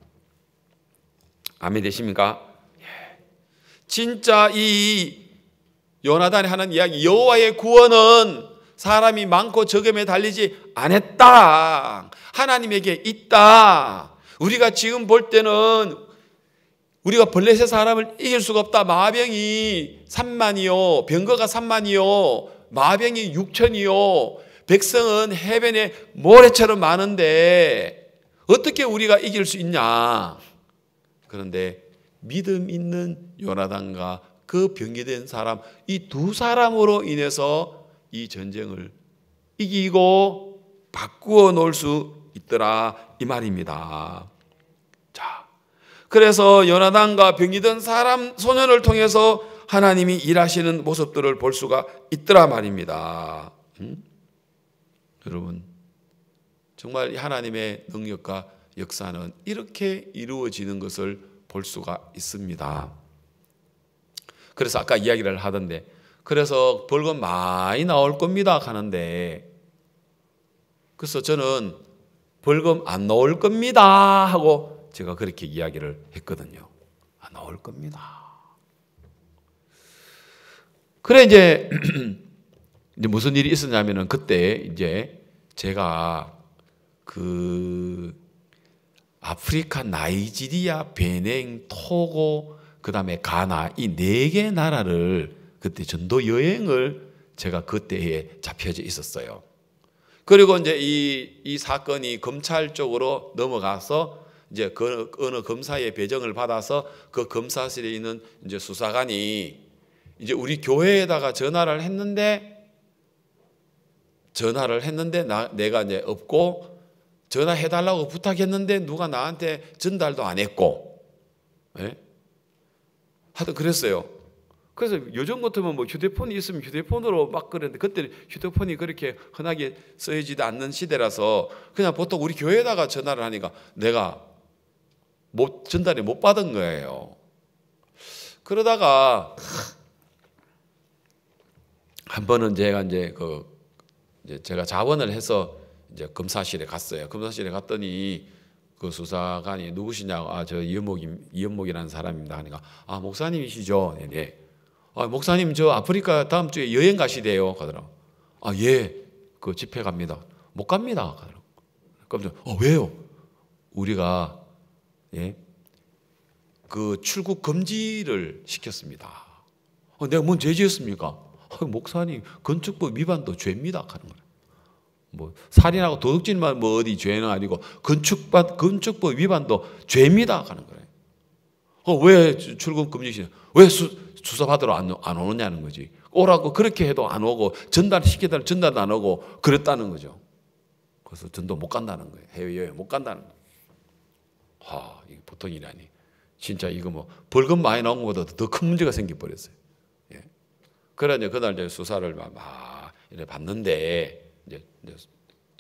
A: 아멘 되십니까? 진짜 이 요나단이 하는 이야기, 여호와의 구원은 사람이 많고 적음에 달리지 않았다. 하나님에게 있다. 우리가 지금 볼 때는 우리가 블레셋 사람을 이길 수가 없다. 마병이 3만이요, 병거가 3만이요, 마병이 6천이요, 백성은 해변에 모래처럼 많은데 어떻게 우리가 이길 수 있냐. 그런데 믿음 있는 요나단과 그 병기된 사람, 이 두 사람으로 인해서 이 전쟁을 이기고 바꾸어 놓을 수 있더라 이 말입니다. 자, 그래서 요나단과 병기된 사람 소년을 통해서 하나님이 일하시는 모습들을 볼 수가 있더라 말입니다. 여러분, 정말 하나님의 능력과 역사는 이렇게 이루어지는 것을 볼 수가 있습니다. 그래서 아까 이야기를 하던데, 그래서 벌금 많이 나올 겁니다 하는데, 그래서 저는 벌금 안 나올 겁니다 하고 제가 그렇게 이야기를 했거든요. 안 나올 겁니다. 그래 이제 무슨 일이 있었냐면은, 그때 이제 제가 그 아프리카 나이지리아, 베냉, 토고, 그 다음에 가나, 이 4개 나라를 그때 전도 여행을 제가 그때에 잡혀져 있었어요. 그리고 이제 이 사건이 검찰 쪽으로 넘어가서 이제 그 어느 검사의 배정을 받아서 그 검사실에 있는 이제 수사관이 이제 우리 교회에다가 전화를 했는데 내가 이제 없고, 전화해달라고 부탁했는데 누가 나한테 전달도 안 했고, 예? 하여튼 그랬어요. 그래서 요즘 같으면 뭐 휴대폰이 있으면 휴대폰으로 막 그랬는데, 그때는 휴대폰이 그렇게 흔하게 쓰이지도 않는 시대라서 그냥 보통 우리 교회에다가 전화를 하니까 내가 전달이 못 받은 거예요. 그러다가 한 번은 제가 이제 제가 자원을 해서 이제 검사실에 갔어요. 검사실에 갔더니 그 수사관이 누구시냐고, 저 이연목이라는 사람입니다 하니까, 목사님이시죠? 네. 목사님 저 아프리카 다음 주에 여행 가시대요 하더라고. 예, 그 집회 갑니다. 못 갑니다 하더라고. 그럼 왜요? 우리가 그 출국 금지를 시켰습니다. 내가 뭔 죄 지었습니까? 목사님 건축법 위반도 죄입니다 하는 거예요. 뭐 살인하고 도둑질만 뭐 어디 죄는 아니고 건축법 위반도 죄입니다 하는 거예요. 왜 출국 금지시냐? 왜 수사받으러 안 오느냐는 거지. 오라고 그렇게 해도 안 오고, 전달시키더라도 전달도 안 오고 그랬다는 거죠. 그래서 전도 못 간다는 거예요. 해외여행 못 간다는 거예요. 이게 보통 일이 아니. 진짜 이거 뭐 벌금 많이 나온 것보다 더 큰 문제가 생겨버렸어요. 예. 그래 이제 그날 이제 수사를 막 이렇게 봤는데, 이제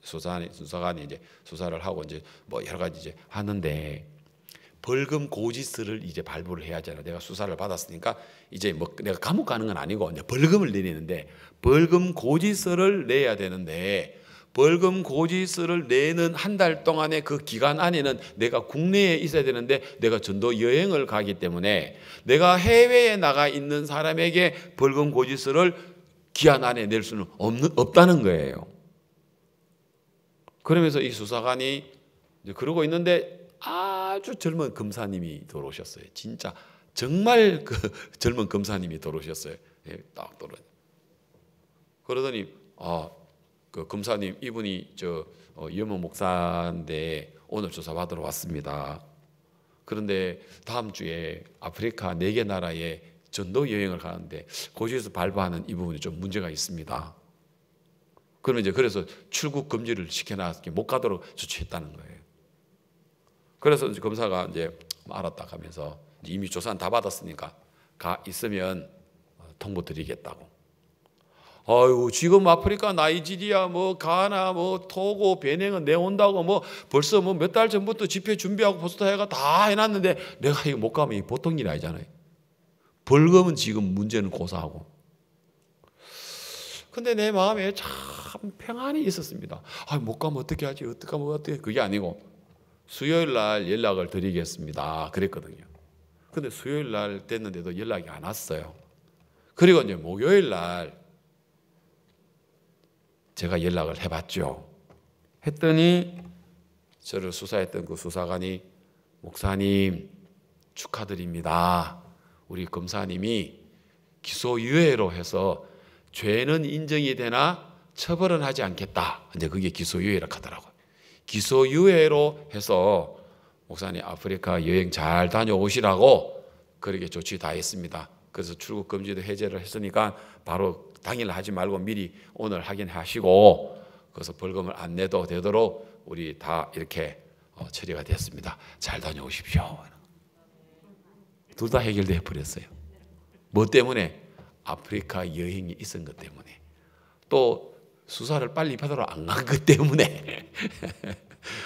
A: 수사관이 이제 수사를 하고 이제 뭐 여러 가지 이제 하는데, 벌금 고지서를 이제 발부를 해야 하잖아요. 내가 수사를 받았으니까 이제 뭐 내가 감옥 가는 건 아니고 이제 벌금을 내리는데, 벌금 고지서를 내야 되는데, 벌금 고지서를 내는 한 달 동안의 그 기간 안에는 내가 국내에 있어야 되는데, 내가 전도 여행을 가기 때문에 내가 해외에 나가 있는 사람에게 벌금 고지서를 기한 안에 낼 수는 없다는 거예요. 그러면서 이 수사관이 이제 그러고 있는데, 아주 젊은 검사님이 들어오셨어요. 진짜 정말 그 젊은 검사님이 들어오셨어요. 딱 들어. 그러더니 그 검사님, 이분이 이현모 목사인데 오늘 조사 받으러 왔습니다. 그런데 다음 주에 아프리카 4개 나라에 전도 여행을 가는데 고지에서 발부하는 이 부분이 좀 문제가 있습니다. 그러면 이제 그래서 출국 금지를 시켜놨기 못 가도록 조치했다는 거예요. 그래서 이제 검사가 이제 알았다 하면서, 이미 조사는 다 받았으니까 가 있으면 통보 드리겠다고. 아유, 지금 아프리카, 나이지리아, 뭐 가나, 뭐 토고, 베냉은 내온다고 뭐 벌써 뭐 몇 달 전부터 집회 준비하고 포스터해가 다 해놨는데 내가 이거 못 가면 이게 보통 일이 아니잖아요. 벌금은 지금 문제는 고사하고. 근데 내 마음에 참 평안이 있었습니다. 아, 못 가면 어떻게 하지? 어떻게 하면 어떻게? 그게 아니고 수요일 날 연락을 드리겠습니다. 그랬거든요. 근데 수요일 날 됐는데도 연락이 안 왔어요. 그리고 이제 목요일 날 제가 연락을 해봤죠. 했더니 저를 수사했던 그 수사관이 목사님 축하드립니다. 우리 검사님이 기소유예로 해서 죄는 인정이 되나 처벌은 하지 않겠다. 이제 그게 기소유예라고 하더라고요. 기소유예로 해서 목사님 아프리카 여행 잘 다녀오시라고 그렇게 조치 다 했습니다. 그래서 출국 금지도 해제를 했으니까 바로 당일 하지 말고 미리 오늘 확인하시고 그래서 벌금을 안 내도 되도록 우리 다 이렇게 처리가 됐습니다. 잘 다녀오십시오. 둘 다 해결돼 버렸어요. 뭐 때문에? 아프리카 여행이 있은 것 때문에. 또 수사를 빨리 받으러 안 간 것 때문에.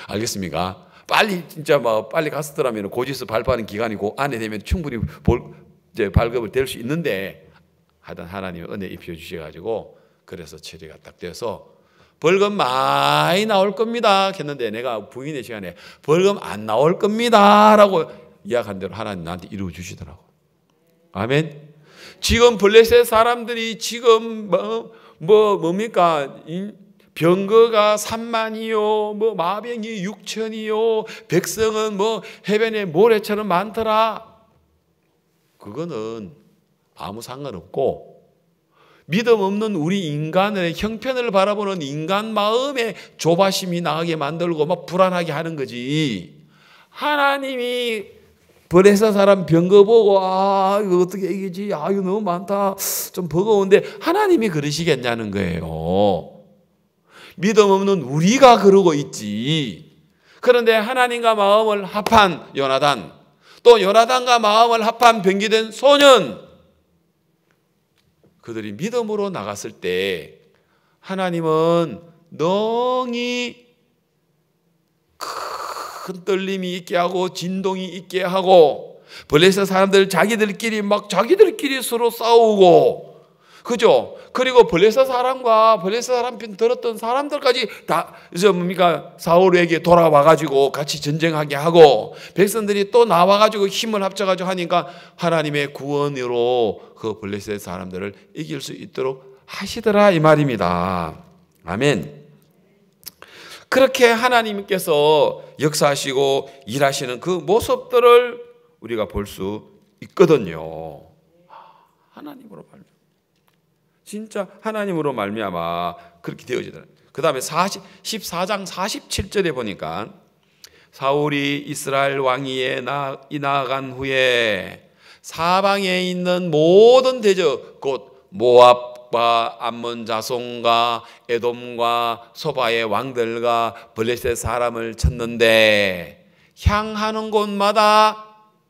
A: 알겠습니까? 빨리 진짜 막 빨리 갔었더라면 고지서 발부하는 기간이 그 안에 되면 충분히 이제 발급을 될 수 있는데 하여튼 하나님의 은혜 입혀 주셔가지고 그래서 처리가 딱 돼서 벌금 많이 나올 겁니다 했는데 내가 부인의 시간에 벌금 안 나올 겁니다 라고 이야기한 대로 하나님 나한테 이루어 주시더라고. 아멘. 지금 블레셋 사람들이 지금 뭡니까? 병거가 3만이요, 뭐 마병이 6천이요, 백성은 뭐 해변에 모래처럼 많더라. 그거는 아무 상관없고 믿음 없는 우리 인간의 형편을 바라보는 인간 마음에 조바심이 나게 만들고 막 불안하게 하는 거지. 하나님이 블레셋 사람 병거 보고 아 이거 어떻게 이기지? 아 이거 너무 많다. 좀 버거운데 하나님이 그러시겠냐는 거예요. 믿음 없는 우리가 그러고 있지. 그런데 하나님과 마음을 합한 요나단, 또 요나단과 마음을 합한 병기된 소년, 그들이 믿음으로 나갔을 때 하나님은 능히 큰 떨림이 있게 하고 진동이 있게 하고 블레셋 사람들 자기들끼리 서로 싸우고, 그죠? 그리고 블레셋 사람과 블레셋 사람 편 들었던 사람들까지 다 사울에게 돌아와가지고 같이 전쟁하게 하고 백성들이 또 나와가지고 힘을 합쳐가지고 하니까 하나님의 구원으로 그 블레셋 사람들을 이길 수 있도록 하시더라 이 말입니다. 아멘. 그렇게 하나님께서 역사하시고 일하시는 그 모습들을 우리가 볼 수 있거든요. 하나님으로 말미암아. 진짜 하나님으로 말미암아 그렇게 되어지더라. 그 다음에 14장 47절에 보니까 사울이 이스라엘 왕위에 나아간 후에 사방에 있는 모든 대적 곧 모압과 암몬 자손과 에돔과 소바의 왕들과 블레셋 사람을 쳤는데 향하는 곳마다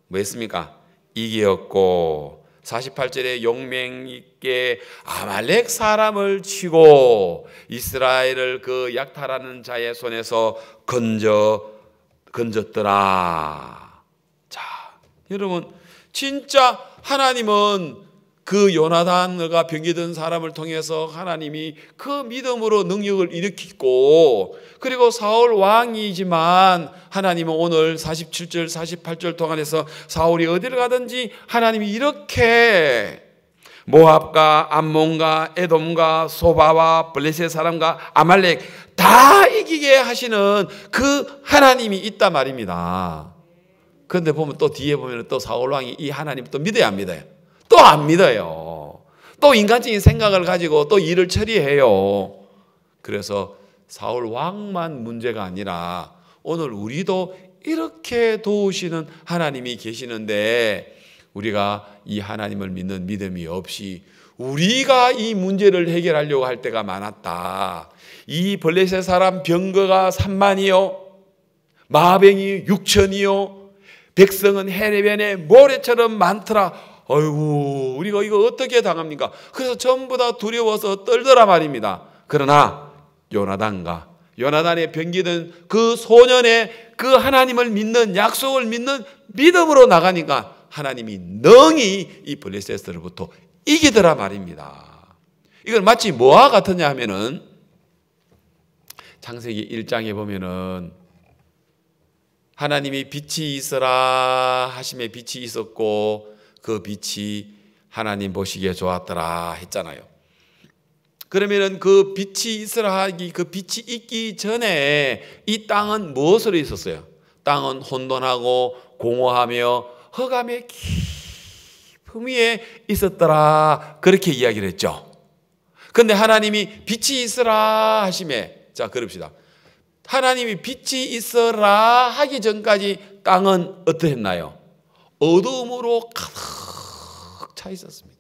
A: 뭐 했습니까? 이기었고 48절에 용맹 있게 아말렉 사람을 치고 이스라엘을 그 약탈하는 자의 손에서 건졌더라. 자, 여러분 진짜 하나님은 그 요나단과 병기든 사람을 통해서 하나님이 그 믿음으로 능력을 일으키고, 그리고 사울 왕이지만 하나님은 오늘 47절 48절 동안에서 사울이 어디를 가든지 하나님이 이렇게 모압과 암몬과 에돔과 소바와 블레셋 사람과 아말렉 다 이기게 하시는 그 하나님이 있단 말입니다. 그런데 보면 또 뒤에 보면 또 사울 왕이 이 하나님을 또 믿어야 안 믿어요? 또 안 믿어요. 또 인간적인 생각을 가지고 또 일을 처리해요. 그래서 사울 왕만 문제가 아니라 오늘 우리도 이렇게 도우시는 하나님이 계시는데 우리가 이 하나님을 믿는 믿음이 없이 우리가 이 문제를 해결하려고 할 때가 많았다. 이 블레셋 사람 병거가 3만이요, 마병이 6천이요, 백성은 해변에 모래처럼 많더라. 아이고 우리가 이거 어떻게 당합니까? 그래서 전부 다 두려워서 떨더라 말입니다. 그러나 요나단의 병기든 그 소년의 그 하나님을 믿는 약속을 믿는 믿음으로 나가니까 하나님이 능히 이 블레셋으로부터 이기더라 말입니다. 이건 마치 뭐와 같으냐 하면은 창세기 1장에 보면은 하나님이 빛이 있어라 하심에 빛이 있었고 그 빛이 하나님 보시기에 좋았더라 했잖아요. 그러면은 그 빛이 있으라 하기, 그 빛이 있기 전에 이 땅은 무엇으로 있었어요? 땅은 혼돈하고 공허하며 흑암의 깊음 위에 있었더라. 그렇게 이야기를 했죠. 그런데 하나님이 빛이 있으라 하심에, 자 그럽시다. 하나님이 빛이 있어라 하기 전까지 땅은 어떠했나요? 어두움으로 가득 차 있었습니다.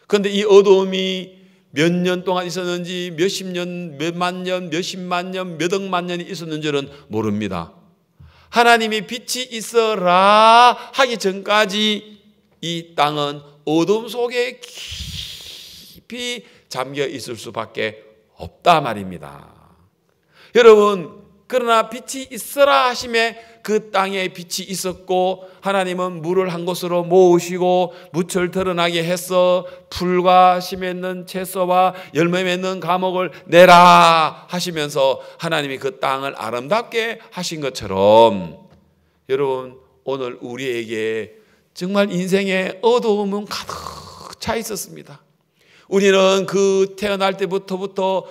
A: 그런데 이 어두움이 몇 년 동안 있었는지, 몇십 년, 몇만 년, 몇십만 년, 몇 억만 년이 있었는지는 모릅니다. 하나님이 빛이 있어라 하기 전까지 이 땅은 어둠 속에 깊이 잠겨 있을 수밖에 없다 말입니다. 여러분, 그러나 빛이 있어라 하심에 그 땅에 빛이 있었고 하나님은 물을 한 곳으로 모으시고 무철 드러나게 해서 풀과 씨 맺는 채소와 열매 맺는 과목을 내라 하시면서 하나님이 그 땅을 아름답게 하신 것처럼 여러분 오늘 우리에게 정말 인생의 어두움은 가득 차 있었습니다. 우리는 그 태어날 때부터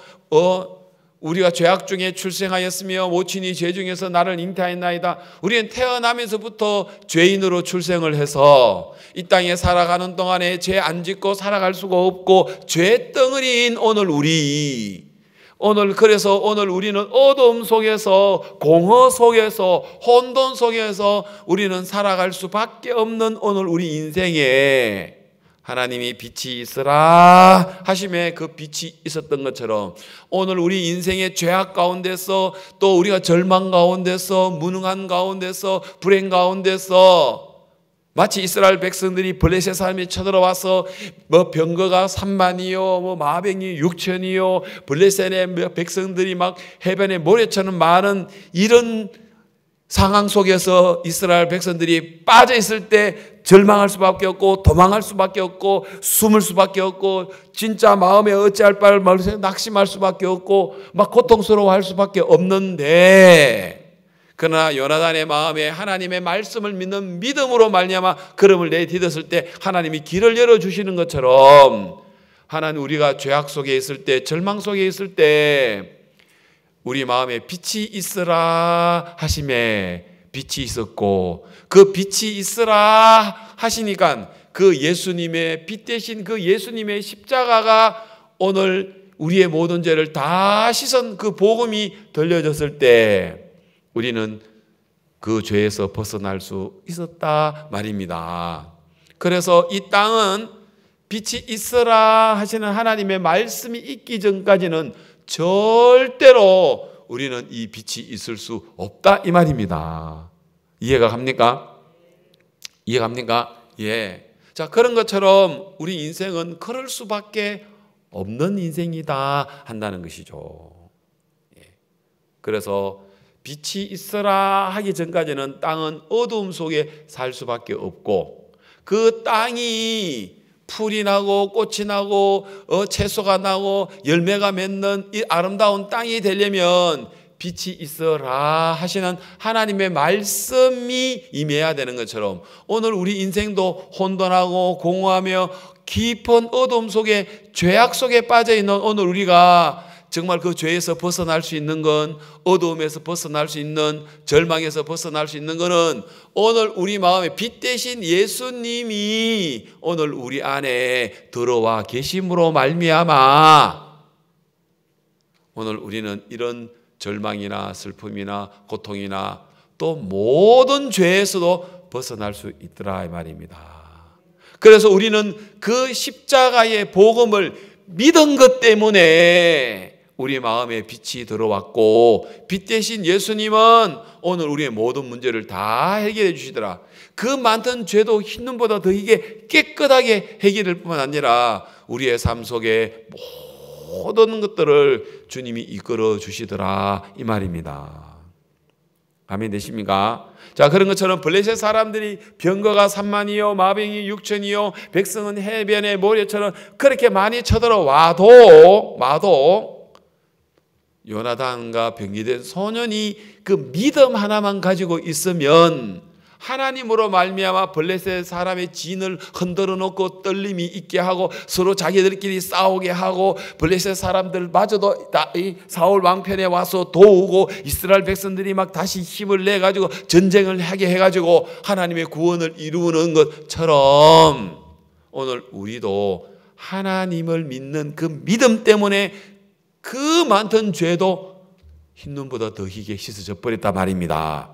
A: 우리가 죄악 중에 출생하였으며 모친이 죄 중에서 나를 잉태하였나이다. 우리는 태어나면서부터 죄인으로 출생을 해서 이 땅에 살아가는 동안에 죄 안 짓고 살아갈 수가 없고 죄 덩어리인 그래서 오늘 우리는 어둠 속에서 공허 속에서 혼돈 속에서 우리는 살아갈 수밖에 없는 오늘 우리 인생에 하나님이 빛이 있으라 하심에 그 빛이 있었던 것처럼 오늘 우리 인생의 죄악 가운데서 또 우리가 절망 가운데서 무능한 가운데서 불행 가운데서 마치 이스라엘 백성들이 블레셋 사람이 쳐들어와서 병거가 3만이요 마병이 6천이요 블레셋의 백성들이 막 해변에 모래처럼 많은 이런 상황 속에서 이스라엘 백성들이 빠져 있을 때 절망할 수밖에 없고 도망할 수밖에 없고 숨을 수밖에 없고 진짜 마음에 어찌할 바를 모르면서 낙심할 수밖에 없고 막 고통스러워할 수밖에 없는데 그러나 요나단의 마음에 하나님의 말씀을 믿는 믿음으로 말미암아 걸음을 내디뎠을 때 하나님이 길을 열어주시는 것처럼 하나님 우리가 죄악 속에 있을 때 절망 속에 있을 때 우리 마음에 빛이 있으라 하심에 빛이 있었고 그 빛이 있으라 하시니까 그 예수님의 빛 대신 그 예수님의 십자가가 오늘 우리의 모든 죄를 다 씻은 그 복음이 들려졌을 때 우리는 그 죄에서 벗어날 수 있었다 말입니다. 그래서 이 땅은 빛이 있으라 하시는 하나님의 말씀이 있기 전까지는 절대로 우리는 이 빛이 있을 수 없다 이 말입니다. 이해가 갑니까? 이해갑니까? 예. 자, 그런 것처럼 우리 인생은 그럴 수밖에 없는 인생이다 한다는 것이죠. 예. 그래서 빛이 있어라 하기 전까지는 땅은 어두움 속에 살 수밖에 없고 그 땅이 풀이 나고 꽃이 나고 채소가 나고 열매가 맺는 이 아름다운 땅이 되려면 빛이 있어라 하시는 하나님의 말씀이 임해야 되는 것처럼 오늘 우리 인생도 혼돈하고 공허하며 깊은 어둠 속에 죄악 속에 빠져있는 오늘 우리가 정말 그 죄에서 벗어날 수 있는 건 어두움에서 벗어날 수 있는 절망에서 벗어날 수 있는 것은 오늘 우리 마음에 빛 대신 예수님이 오늘 우리 안에 들어와 계심으로 말미암아 오늘 우리는 이런 절망이나 슬픔이나 고통이나 또 모든 죄에서도 벗어날 수 있더라 이 말입니다. 그래서 우리는 그 십자가의 복음을 믿은 것 때문에 우리 마음에 빛이 들어왔고 빛 대신 예수님은 오늘 우리의 모든 문제를 다 해결해 주시더라. 그 많던 죄도 흰눈보다 더이게 깨끗하게 해결할 뿐만 아니라 우리의 삶 속에 모든 것들을 주님이 이끌어 주시더라 이 말입니다. 아멘 되십니까? 자, 그런 것처럼 블레셋 사람들이 병거가 3만이요 마병이 6천이요 백성은 해변의 모래처럼 그렇게 많이 쳐들어와도 요나단과 병기된 소년이 그 믿음 하나만 가지고 있으면 하나님으로 말미암아 블레셋 사람의 진을 흔들어 놓고 떨림이 있게 하고 서로 자기들끼리 싸우게 하고 블레셋 사람들마저도 사울 왕편에 와서 도우고 이스라엘 백성들이 막 다시 힘을 내 가지고 전쟁을 하게 해 가지고 하나님의 구원을 이루는 것처럼 오늘 우리도 하나님을 믿는 그 믿음 때문에 그 많던 죄도 흰눈보다 더 희게 씻어져 버렸단 말입니다.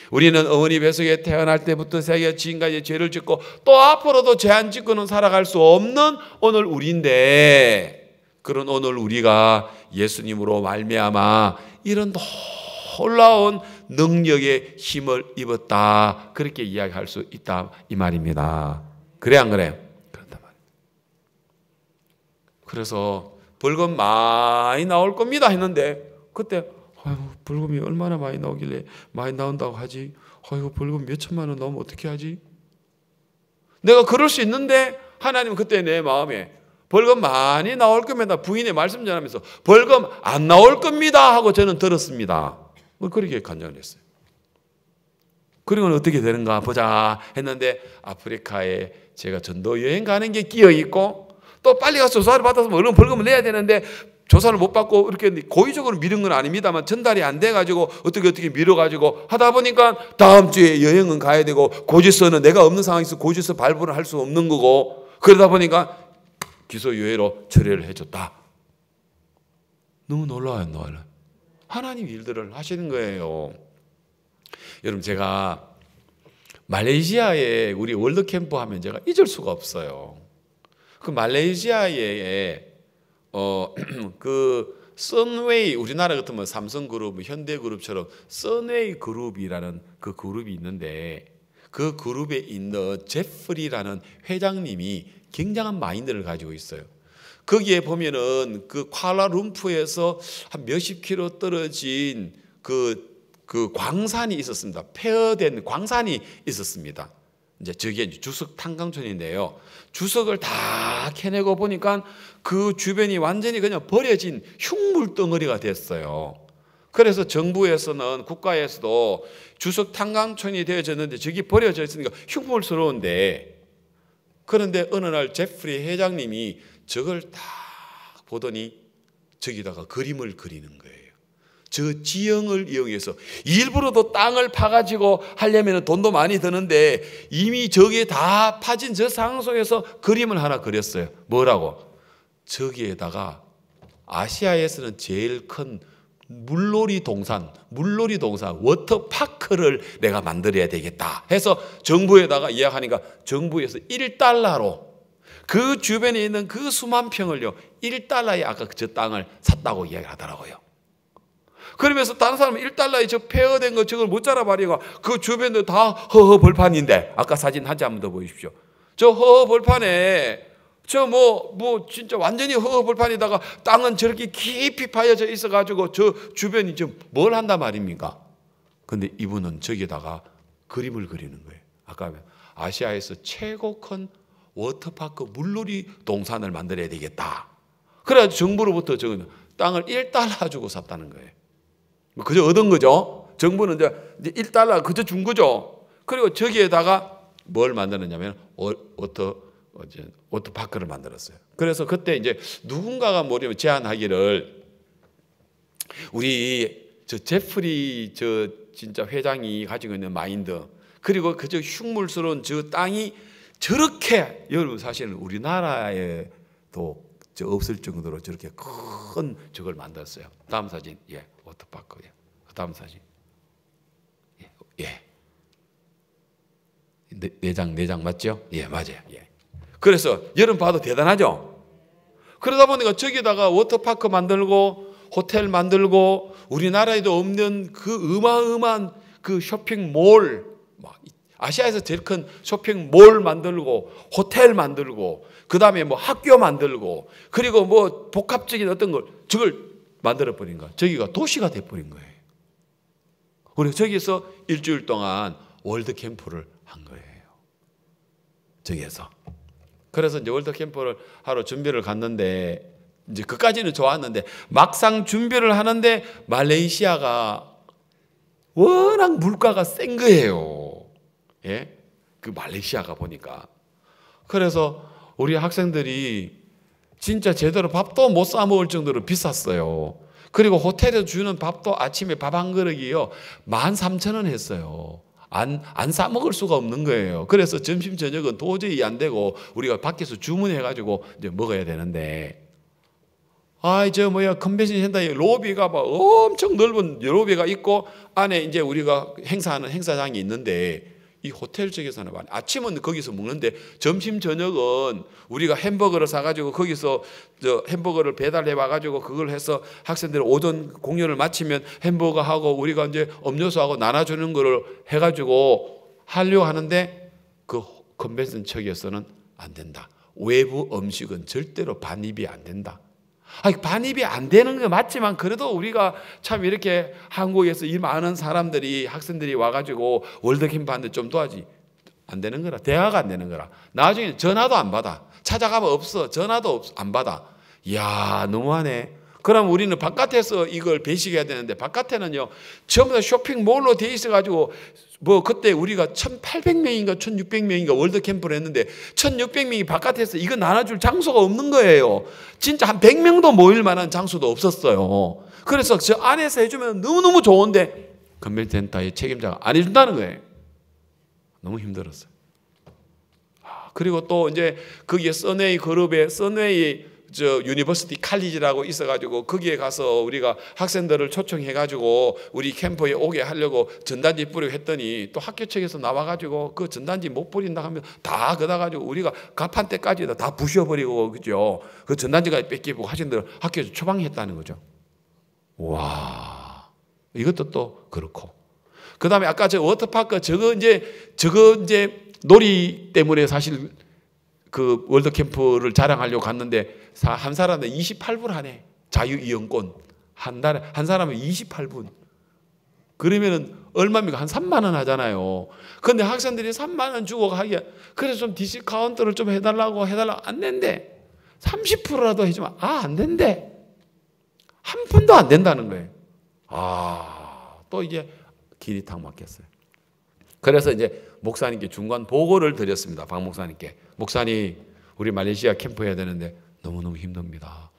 A: 우리는 어머니 뱃속에 태어날 때부터 새겨 지금까지 죄를 짓고 또 앞으로도 죄 안 짓고는 살아갈 수 없는 오늘 우리인데, 그런 오늘 우리가 예수님으로 말미암아 이런 놀라운 능력의 힘을 입었다, 그렇게 이야기할 수 있다 이 말입니다. 그래 안 그래? 그렇단 말이에요. 그래서 벌금 많이 나올 겁니다 했는데 그때 아이고, 벌금이 얼마나 많이 나오길래 많이 나온다고 하지? 아이고, 벌금 몇 천만 원 나오면 어떻게 하지? 내가 그럴 수 있는데 하나님은 그때 내 마음에 벌금 많이 나올 겁니다. 부인의 말씀 전하면서 벌금 안 나올 겁니다 하고 저는 들었습니다. 그렇게 간증을 했어요. 그리고는 어떻게 되는가 보자 했는데 아프리카에 제가 전도 여행 가는 게 끼어 있고 또 빨리 가서 조사를 받아서 얼른 벌금을 내야 되는데 조사를 못 받고 이렇게 고의적으로 미룬 건 아닙니다만 전달이 안 돼가지고 어떻게 미뤄가지고 하다 보니까 다음 주에 여행은 가야 되고 고지서는 내가 없는 상황에서 고지서 발부를 할 수 없는 거고 그러다 보니까 기소유예로 처리를 해줬다. 너무 놀라워요. 하나님 일들을 하시는 거예요. 여러분, 제가 말레이시아에 우리 월드캠프 하면 제가 잊을 수가 없어요. 그 말레이시아에 그 선웨이, 우리나라 같으면 삼성그룹, 현대그룹처럼 선웨이 그룹이라는 그 그룹이 있는데 그 그룹에 있는 제프리라는 회장님이 굉장한 마인드를 가지고 있어요. 거기에 보면은 그 쿠알라룸푸르에서 한 몇십 킬로 떨어진 그 광산이 있었습니다. 폐허된 광산이 있었습니다. 이제 저게 주석 탄광촌인데요. 주석을 다 캐내고 보니까 그 주변이 완전히 그냥 버려진 흉물 덩어리가 됐어요. 그래서 정부에서는, 국가에서도 주석 탄광촌이 되어졌는데 저기 버려져 있으니까 흉물스러운데, 그런데 어느 날 제프리 회장님이 저걸 딱 보더니 저기다가 그림을 그리는 거예요. 저 지형을 이용해서 일부러도 땅을 파가지고 하려면 돈도 많이 드는데 이미 저기에 다 파진 저 상황 속에서 그림을 하나 그렸어요. 뭐라고? 저기에다가 아시아에서는 제일 큰 물놀이 동산 워터파크를 내가 만들어야 되겠다 해서 정부에다가 이야기하니까 정부에서 1달러로 그 주변에 있는 그 수만 평을요 1달러에 아까 저 땅을 샀다고 이야기하더라고요. 그러면서 다른 사람은 1달러에 저 폐허된 거 저걸 못 자라버리고 그 주변도 다 허허 벌판인데, 아까 사진 한 장 더 보십시오. 저 허허 벌판에 저 진짜 완전히 허허 벌판에다가 땅은 저렇게 깊이 파여져 있어가지고 저 주변이 좀 뭘 한단 말입니까? 근데 이분은 저기다가 그림을 그리는 거예요. 아까 아시아에서 최고 큰 워터파크 물놀이 동산을 만들어야 되겠다. 그래가지고 정부로부터 저거는 땅을 1달러 주고 샀다는 거예요. 그저 얻은 거죠. 정부는 이제 1달러 그저 준 거죠. 그리고 저기에다가 뭘 만드느냐면 워터파크를 만들었어요. 그래서 그때 이제 누군가가 뭐냐면 제안하기를, 우리 저 제프리 저 진짜 회장이 가지고 있는 마인드, 그리고 그저 흉물스러운 저 땅이 저렇게, 여러분 사실은 우리나라에도 저 없을 정도로 저렇게 큰 저걸 만들었어요. 다음 사진, 예, 워터파크. 예. 다음 사진, 예. 네 장 맞죠? 예, 맞아요. 예. 그래서 여러분 봐도 대단하죠? 그러다 보니까 저기다가 워터파크 만들고
B: 호텔 만들고 우리나라에도 없는 그 어마어마한 그 쇼핑몰, 아시아에서 제일 큰 쇼핑몰 만들고 호텔 만들고 그다음에 뭐 학교 만들고 그리고 뭐 복합적인 어떤 걸 저걸 만들어 버린 거야. 저기가 도시가 돼 버린 거예요. 우리가 저기서 일주일 동안 월드 캠프를 한 거예요. 저기에서. 그래서 이제 월드 캠프를 하러 준비를 갔는데 이제 그까지는 좋았는데 막상 준비를 하는데 말레이시아가 워낙 물가가 센 거예요. 예? 그 말레이시아가 보니까. 그래서 우리 학생들이 진짜 제대로 밥도 못 사 먹을 정도로 비쌌어요. 그리고 호텔에서 주는 밥도 아침에 밥 한 그릇이요 13,000원 했어요. 안 사 먹을 수가 없는 거예요. 그래서 점심 저녁은 도저히 안 되고 우리가 밖에서 주문해가지고 이제 먹어야 되는데, 컨벤션 센터에 로비가 막 엄청 넓은 로비가 있고 안에 이제 우리가 행사하는 행사장이 있는데 이 호텔 쪽에서는 아침은 거기서 먹는데 점심 저녁은 우리가 햄버거를 사가지고 거기서 햄버거를 배달해 와가지고 그걸 해서 학생들 오전 공연을 마치면 햄버거 하고 우리가 이제 음료수하고 나눠주는 거를 해가지고 하려고 하는데 그 컨벤션 측에서는 안 된다. 외부 음식은 절대로 반입이 안 된다. 반입이 안 되는 거 맞지만 그래도 우리가 참 이렇게 한국에서 이 많은 사람들이 학생들이 와가지고 월드캠프 하는데 좀 도와지. 안 되는 거라. 대화가 안 되는 거라. 나중에 전화도 안 받아. 찾아가면 없어. 전화도 안 받아. 이야, 너무하네. 그럼 우리는 바깥에서 이걸 배식해야 되는데 바깥에는요 전부 다 쇼핑몰로 돼 있어가지고 뭐 그때 우리가 1,800명인가 1,600명인가 월드 캠프를 했는데 1,600명이 바깥에서 이거 나눠줄 장소가 없는 거예요. 진짜 한 100명도 모일 만한 장소도 없었어요. 그래서 저 안에서 해주면 너무너무 좋은데 컨벤션 센터의 책임자가 안 해준다는 거예요. 너무 힘들었어요. 그리고 또 이제 거기에 써웨이 그룹에 써웨이 유니버시티 칼리지라고 있어가지고 거기에 가서 우리가 학생들을 초청해가지고 우리 캠프에 오게 하려고 전단지 뿌리고 했더니 또 학교 측에서 나와가지고 그 전단지 못 뿌린다 하면 다 걷어가지고 우리가 갑판 때까지 다 부셔버리고 그죠? 그 전단지가 뺏기고 학생들 학교에서 처방했다는 거죠. 와, 이것도 또 그렇고. 그 다음에 아까 저 워터파크 저거 이제 놀이 때문에 사실 그 월드 캠프를 자랑하려고 갔는데 한 사람은 28분 하네. 자유이용권. 한 달에 한 사람은 28분. 그러면은 얼마입니까? 한 3만 원 하잖아요. 근데 학생들이 3만 원 주고 가기에 그래서 좀 디스카운트를 좀 해달라고 안 된대. 30%라도 해주면 안 된대. 한 푼도 안 된다는 거예요. 또 이게 길이 탁 막혔어요. 그래서 이제 목사님께 중간 보고를 드렸습니다. 박 목사님께. 목사님, 우리 말레이시아 캠프 해야 되는데 너무너무 힘듭니다.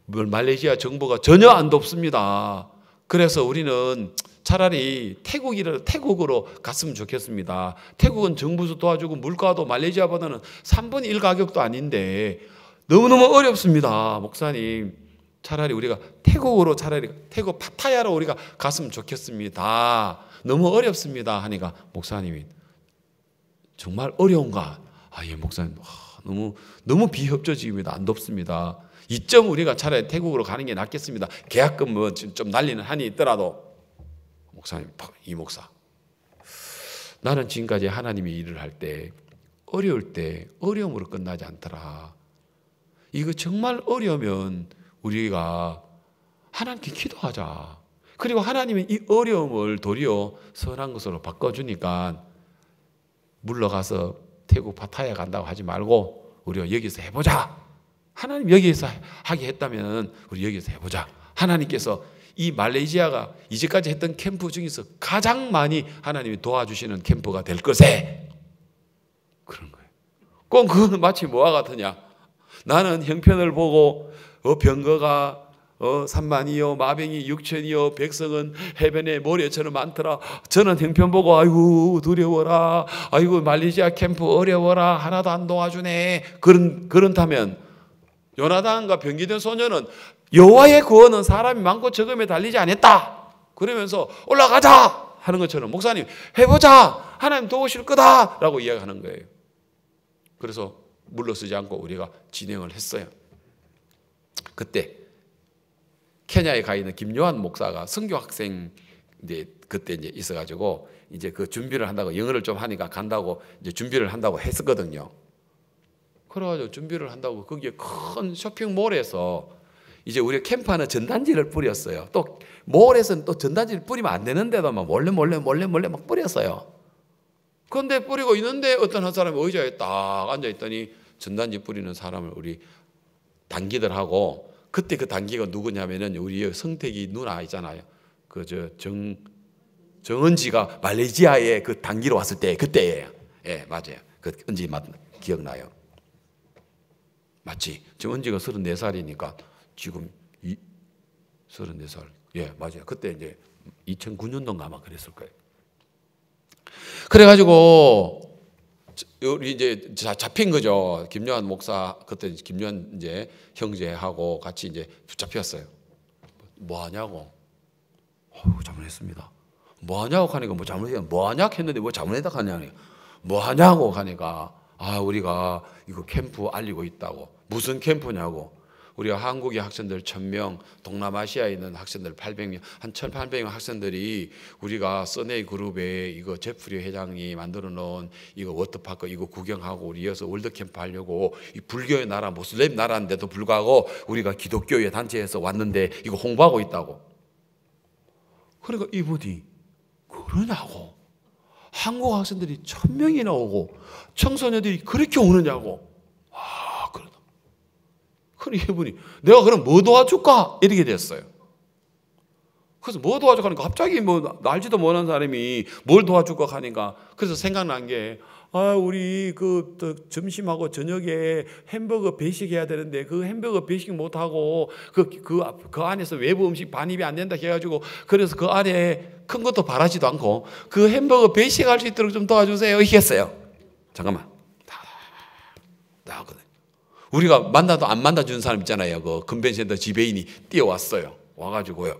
B: 말레이시아 정부가 전혀 안 돕습니다. 그래서 우리는 차라리 태국으로 갔으면 좋겠습니다. 태국은 정부도 도와주고 물가도 말레이시아보다는 3분의 1 가격도 아닌데 너무너무 어렵습니다. 목사님, 차라리 우리가 태국 파타야로 우리가 갔으면 좋겠습니다. 너무 어렵습니다. 하니까 목사님이 정말 어려운가? 예, 목사님, 너무 비협조적입니다. 안 돕습니다. 이점 우리가 차라리 태국으로 가는 게 낫겠습니다. 계약금 뭐 좀 날리는 한이 있더라도. 목사님, 이 목사, 나는 지금까지 하나님의 일을 할 때 어려울 때 어려움으로 끝나지 않더라. 이거 정말 어려우면 우리가 하나님께 기도하자. 그리고 하나님은 이 어려움을 도리어 선한 것으로 바꿔주니까 물러가서 태국 파타야 간다고 하지 말고 우리가 여기서 해보자. 하나님 여기에서 하게 했다면 우리 여기서 해보자. 하나님께서 이 말레이시아가 이제까지 했던 캠프 중에서 가장 많이 하나님이 도와주시는 캠프가 될 것에 그런 거예요. 꼭 그거는 마치 뭐와 같으냐. 나는 형편을 보고 병거가 3만이요 마병이 6천이요 백성은 해변에 모래처럼 많더라. 저는 형편 보고 아이고 두려워라. 아이고 말레이시아 캠프 어려워라. 하나도 안 도와주네. 그렇다면 요나단과 병기된 소녀는 여호와의 구원은 사람이 많고 적음에 달리지 않았다. 그러면서 올라가자 하는 것처럼 목사님 해보자. 하나님 도우실 거다라고 이야기하는 거예요. 그래서 물러서지 않고 우리가 진행을 했어요. 그때 케냐에 가 있는 김요한 목사가 선교 학생 이제 그때 이제 있어가지고 이제 그 준비를 한다고 영어를 좀 하니까 간다고 이제 준비를 한다고 했었거든요. 그래가지고 준비를 한다고 거기에 큰 쇼핑몰에서 이제 우리 캠프하는 전단지를 뿌렸어요. 또 몰에서는 또 전단지를 뿌리면 안 되는데도 막 몰래 막 뿌렸어요. 그런데 뿌리고 있는데 어떤 한 사람이 의자에 딱 앉아 있더니 전단지 뿌리는 사람을 우리 단기들하고, 그때 그 단기가 누구냐면은 우리 성택이 누나 있잖아요. 그 정은지가 말레이시아에 그 단기로 왔을 때 그때예요. 예, 맞아요. 그 은지 기억나요. 맞지? 정은지가 34살이니까 지금 34살. 예, 맞아요. 그때 이제 2009년도인가 아마 그랬을 거예요. 그래가지고 우리 이제 잡힌 거죠. 김요한 목사 그때 김요한 이제 형제하고 같이 이제 붙잡혔어요. 뭐 하냐고. 잘못했습니다. 뭐 하냐고 하니까 뭐 잘못했냐. 뭐 하냐 했는데 뭐 잘못했다 하냐고. 뭐 하냐고 하니까 우리가 이거 캠프 알리고 있다고. 무슨 캠프냐고. 우리가 한국의 학생들 1000명, 동남아시아에 있는 학생들 800명, 한 1800명 학생들이 우리가 써네이 그룹에 이거 제프리 회장이 만들어 놓은 이거 워터파크 이거 구경하고 우리 이어서 월드캠프 하려고, 이 불교의 나라 모슬렘 나라인데도 불구하고 우리가 기독교의 단체에서 왔는데 이거 홍보하고 있다고. 그러니까 이분이 그러냐고. 한국 학생들이 1000명이나 오고 청소년들이 그렇게 오느냐고. 그러다. 그럼 이분이 내가 그럼 뭐 도와줄까? 이렇게 됐어요. 그래서 뭐 도와줄까 하니까 갑자기 뭐 알지도 못한 사람이 뭘 도와줄까 하니까, 그래서 생각난 게 우리 그 점심하고 저녁에 햄버거 배식해야 되는데 그 햄버거 배식 못하고 그 안에서 외부 음식 반입이 안 된다 해가지고, 그래서 그 안에 큰 것도 바라지도 않고 그 햄버거 배식할 수 있도록 좀 도와주세요 이렇게 했어요. 잠깐만. 나거든. 우리가 만나도 안 만나주는 사람 있잖아요. 그 컨벤션센터 지배인이 뛰어왔어요. 와가지고요.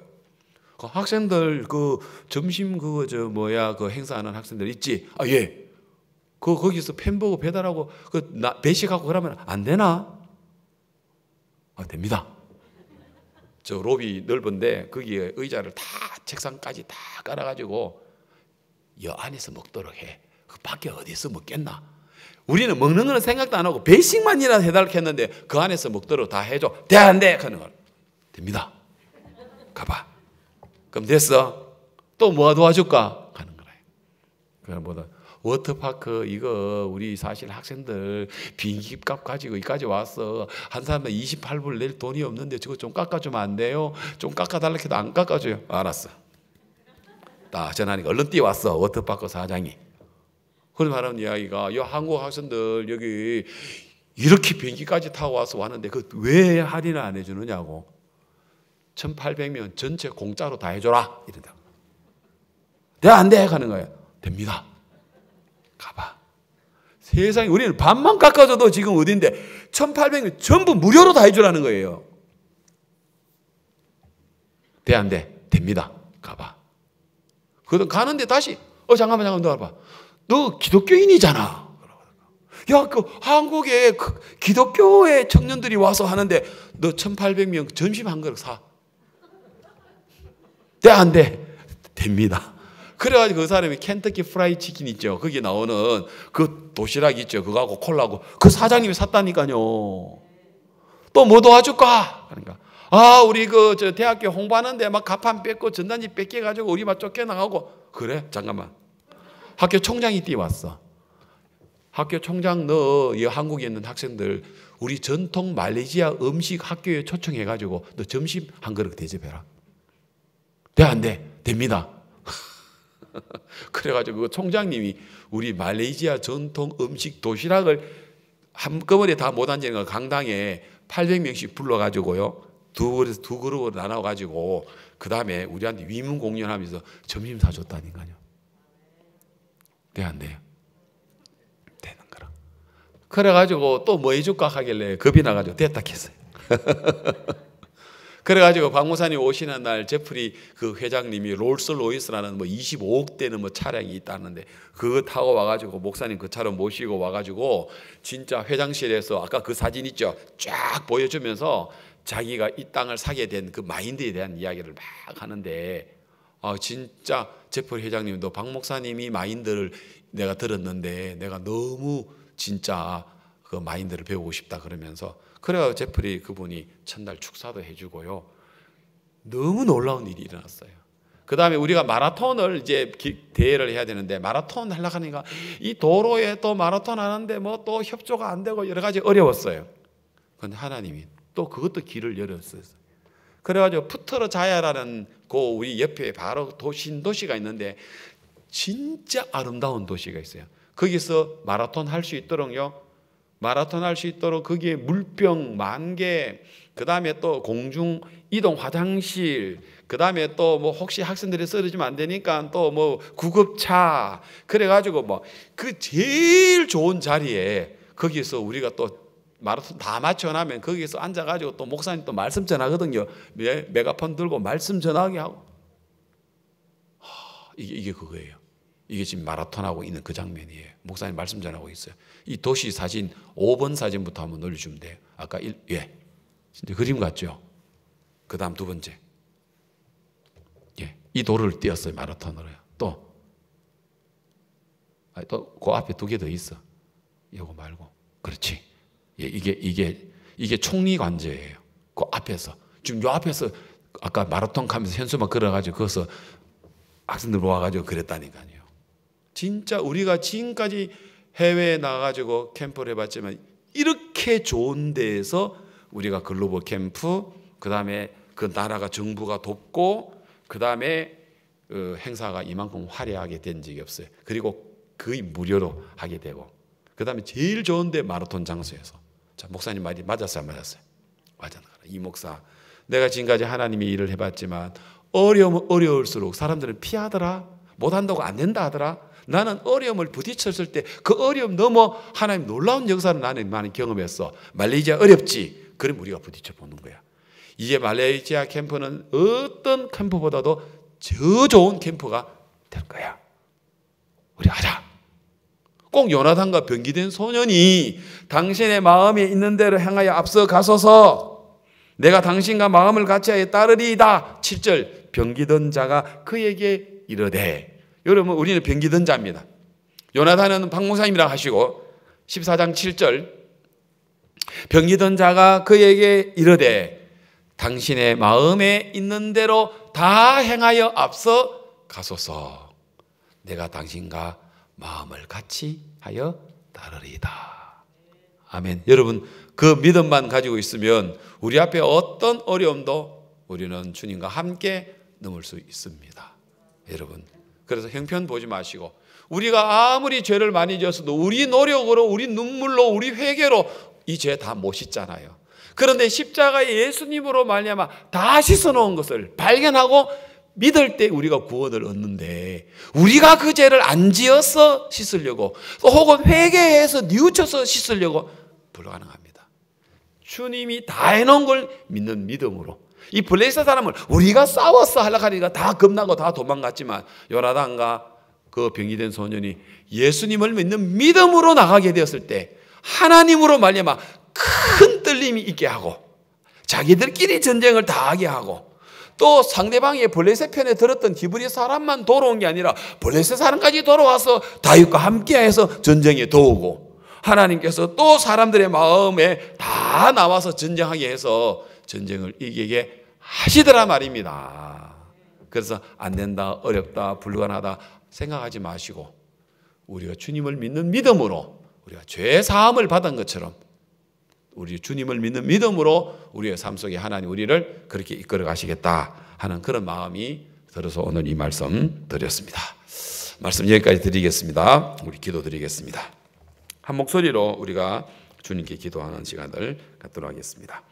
B: 그 학생들 그 점심 그 행사하는 학생들 있지? 예. 거기서 햄버거 배달하고 배식하고 그러면 안 되나? 됩니다. 저 로비 넓은데 거기에 의자를 다 책상까지 다 깔아가지고 여 안에서 먹도록 해. 그 밖에 어디서 먹겠나? 우리는 먹는 거는 생각도 안 하고 배식만이라도 해달라고 했는데 그 안에서 먹도록 다 해줘. 돼 안 돼? 하는 걸. 됩니다. 가봐. 그럼 됐어. 또 뭐 도와줄까? 하는 거예요. 그러보다 워터파크 이거 우리 사실 학생들 비행기값 가지고 여기까지 왔어. 한 사람은 28불 낼 돈이 없는데 저거 좀 깎아주면 안 돼요? 좀 깎아달라고 해도 안 깎아줘요. 알았어. 딱 전화하니까 얼른 뛰어왔어. 워터파크 사장이. 그래서 말하는 이야기가 한국 학생들 여기 이렇게 비행기까지 타고 와서 왔는데 그 왜 할인을 안 해주느냐고. 1800명 전체 공짜로 다 해줘라 이런다. 돼 안 돼? 하는 거예요. 됩니다. 가봐. 세상에 우리는 반만 깎아줘도 지금 어딘데 1800명 전부 무료로 다 해주라는 거예요. 돼 안 돼? 됩니다. 가봐. 그러다 가는데 다시 잠깐만 너 봐봐. 너 기독교인이잖아. 야, 그 한국에 기독교의 청년들이 와서 하는데 너 1800명 점심 한 그릇 사. 돼 안 돼? 됩니다. 그래가지고 그 사람이 켄터키 프라이 치킨 있죠. 거기 나오는 그 도시락 있죠. 그거하고 콜라하고 그 사장님이 샀다니까요. 또 뭐 도와줄까? 그러니까 우리 저 대학교 홍보하는데 막 가판 뺏고 전단지 뺏겨가지고 우리 막 쫓겨나가고. 그래? 잠깐만. 학교 총장이 뛰어왔어. 학교 총장 너 한국에 있는 학생들 우리 전통 말레이시아 음식 학교에 초청해가지고 너 점심 한 그릇 대접해라. 돼 안 돼? 됩니다. 그래가지고 그 총장님이 우리 말레이시아 전통 음식 도시락을 한꺼번에 다 못 앉는 거 강당에 800명씩 불러가지고요. 두 그룹으로 나눠가지고 그 다음에 우리한테 위문 공연하면서 점심 사줬다니까요. 돼 안 돼요? 되는 거라. 그래가지고 또 뭐 해줄까 하길래 겁이 나가지고 됐다 했어요. 그래가지고 박 목사님 오시는 날 제프리 그 회장님이 롤스로이스라는 25억 대는 차량이 있다는데 그거 타고 와가지고 목사님 그 차로 모시고 와가지고 진짜 회장실에서 아까 그 사진 있죠? 쫙 보여주면서 자기가 이 땅을 사게 된 그 마인드에 대한 이야기를 막 하는데 진짜 제프리 회장님도 박 목사님이 마인드를 내가 들었는데 내가 너무 진짜 그 마인드를 배우고 싶다 그러면서 그래가 제프리 그분이 첫날 축사도 해주고요. 너무 놀라운 일이 일어났어요. 그 다음에 우리가 마라톤을 이제 대회를 해야 되는데 마라톤 하려고 하니까 이 도로에 또 마라톤 하는데 뭐 또 협조가 안 되고 여러 가지 어려웠어요. 그런데 하나님이 또 그것도 길을 열었어요. 그래가지고 푸트러 자야라는 그 우리 옆에 바로 신도시가 있는데 진짜 아름다운 도시가 있어요. 거기서 마라톤 할 수 있도록요. 마라톤 할 수 있도록 거기에 물병 10,000개, 그 다음에 또 공중 이동 화장실, 그 다음에 또 뭐 혹시 학생들이 쓰러지면 안 되니까 또 뭐 구급차, 그래가지고 뭐 그 제일 좋은 자리에 거기서 우리가 또 마라톤 다 맞춰나면 거기서 앉아가지고 또 목사님 또 말씀 전하거든요. 메가폰 들고 말씀 전하게 하고. 이게 그거예요. 이게 지금 마라톤하고 있는 그 장면이에요. 목사님 말씀 전하고 있어요. 이 도시 사진 5번 사진부터 한번 올려주면 돼요. 아까 진짜 그림 같죠? 그 다음 두 번째. 이 도로를 뛰었어요. 마라톤으로요. 또 그 앞에 2개 더 있어. 이거 말고. 그렇지. 이게 총리관제예요. 그 앞에서. 지금 요 앞에서 아까 마라톤 가면서 현수막 걸어가지고 거기서 학생들 모아가지고 그랬다니까요. 진짜 우리가 지금까지 해외에 나가가지고 캠프를 해봤지만 이렇게 좋은 데에서 우리가 글로벌 캠프, 그 다음에 그 나라가 정부가 돕고, 그 다음에 행사가 이만큼 화려하게 된 적이 없어요. 그리고 거의 무료로 하게 되고, 그 다음에 제일 좋은데 마라톤 장소에서. 자, 목사님 말이 맞았어요, 안 맞았어요? 맞았나? 이 목사, 내가 지금까지 하나님의 일을 해봤지만 어려우면 어려울수록 사람들은 피하더라, 못한다고 안 된다 하더라. 나는 어려움을 부딪혔을 때 그 어려움 넘어 하나님 놀라운 역사를 나는 많이 경험했어. 말레이시아 어렵지? 그럼 우리가 부딪혀 보는 거야. 이제 말레이시아 캠프는 어떤 캠프보다도 더 좋은 캠프가 될 거야. 우리 하자. 꼭 요나단과 병기된 소년이 당신의 마음에 있는 대로 행하여 앞서 가소서. 내가 당신과 마음을 같이하여 따르리이다. 7절. 병기던 자가 그에게 이르되. 여러분, 우리는 병기던 자입니다. 요나단은 박 목사님이라고 하시고 14장 7절. 병기던 자가 그에게 이르되 당신의 마음에 있는 대로 다 행하여 앞서 가소서. 내가 당신과 마음을 같이 하여 따르리이다. 아멘. 여러분, 그 믿음만 가지고 있으면 우리 앞에 어떤 어려움도 우리는 주님과 함께 넘을 수 있습니다. 여러분, 그래서 형편 보지 마시고, 우리가 아무리 죄를 많이 지었어도 우리 노력으로, 우리 눈물로, 우리 회개로 이 죄 다 못 씻잖아요. 그런데 십자가의 예수님으로 말미암아 다 씻어놓은 것을 발견하고 믿을 때 우리가 구원을 얻는데, 우리가 그 죄를 안 지어서 씻으려고, 또 혹은 회개해서 뉘우쳐서 씻으려고 불가능합니다. 주님이 다 해놓은 걸 믿는 믿음으로. 이 블레셋 사람을 우리가 싸워서 하려고 하니까 다 겁나고 다 도망갔지만, 요나단과 그 병이된 소년이 예수님을 믿는 믿음으로 나가게 되었을 때 하나님으로 말미암아 큰 떨림이 있게 하고, 자기들끼리 전쟁을 다 하게 하고, 또 상대방이 블레셋 편에 들었던 히브리 사람만 돌아온 게 아니라 블레셋 사람까지 돌아와서 다윗과 함께해서 전쟁에 도우고, 하나님께서 또 사람들의 마음에 다 나와서 전쟁하게 해서 전쟁을 이기게 하시더라 말입니다. 그래서 안 된다, 어렵다, 불가능하다 생각하지 마시고, 우리가 주님을 믿는 믿음으로, 우리가 죄 사함을 받은 것처럼 우리 주님을 믿는 믿음으로 우리의 삶 속에 하나님 우리를 그렇게 이끌어 가시겠다 하는 그런 마음이 들어서 오늘 이 말씀 드렸습니다. 말씀 여기까지 드리겠습니다. 우리 기도 드리겠습니다. 한 목소리로 우리가 주님께 기도하는 시간을 갖도록 하겠습니다.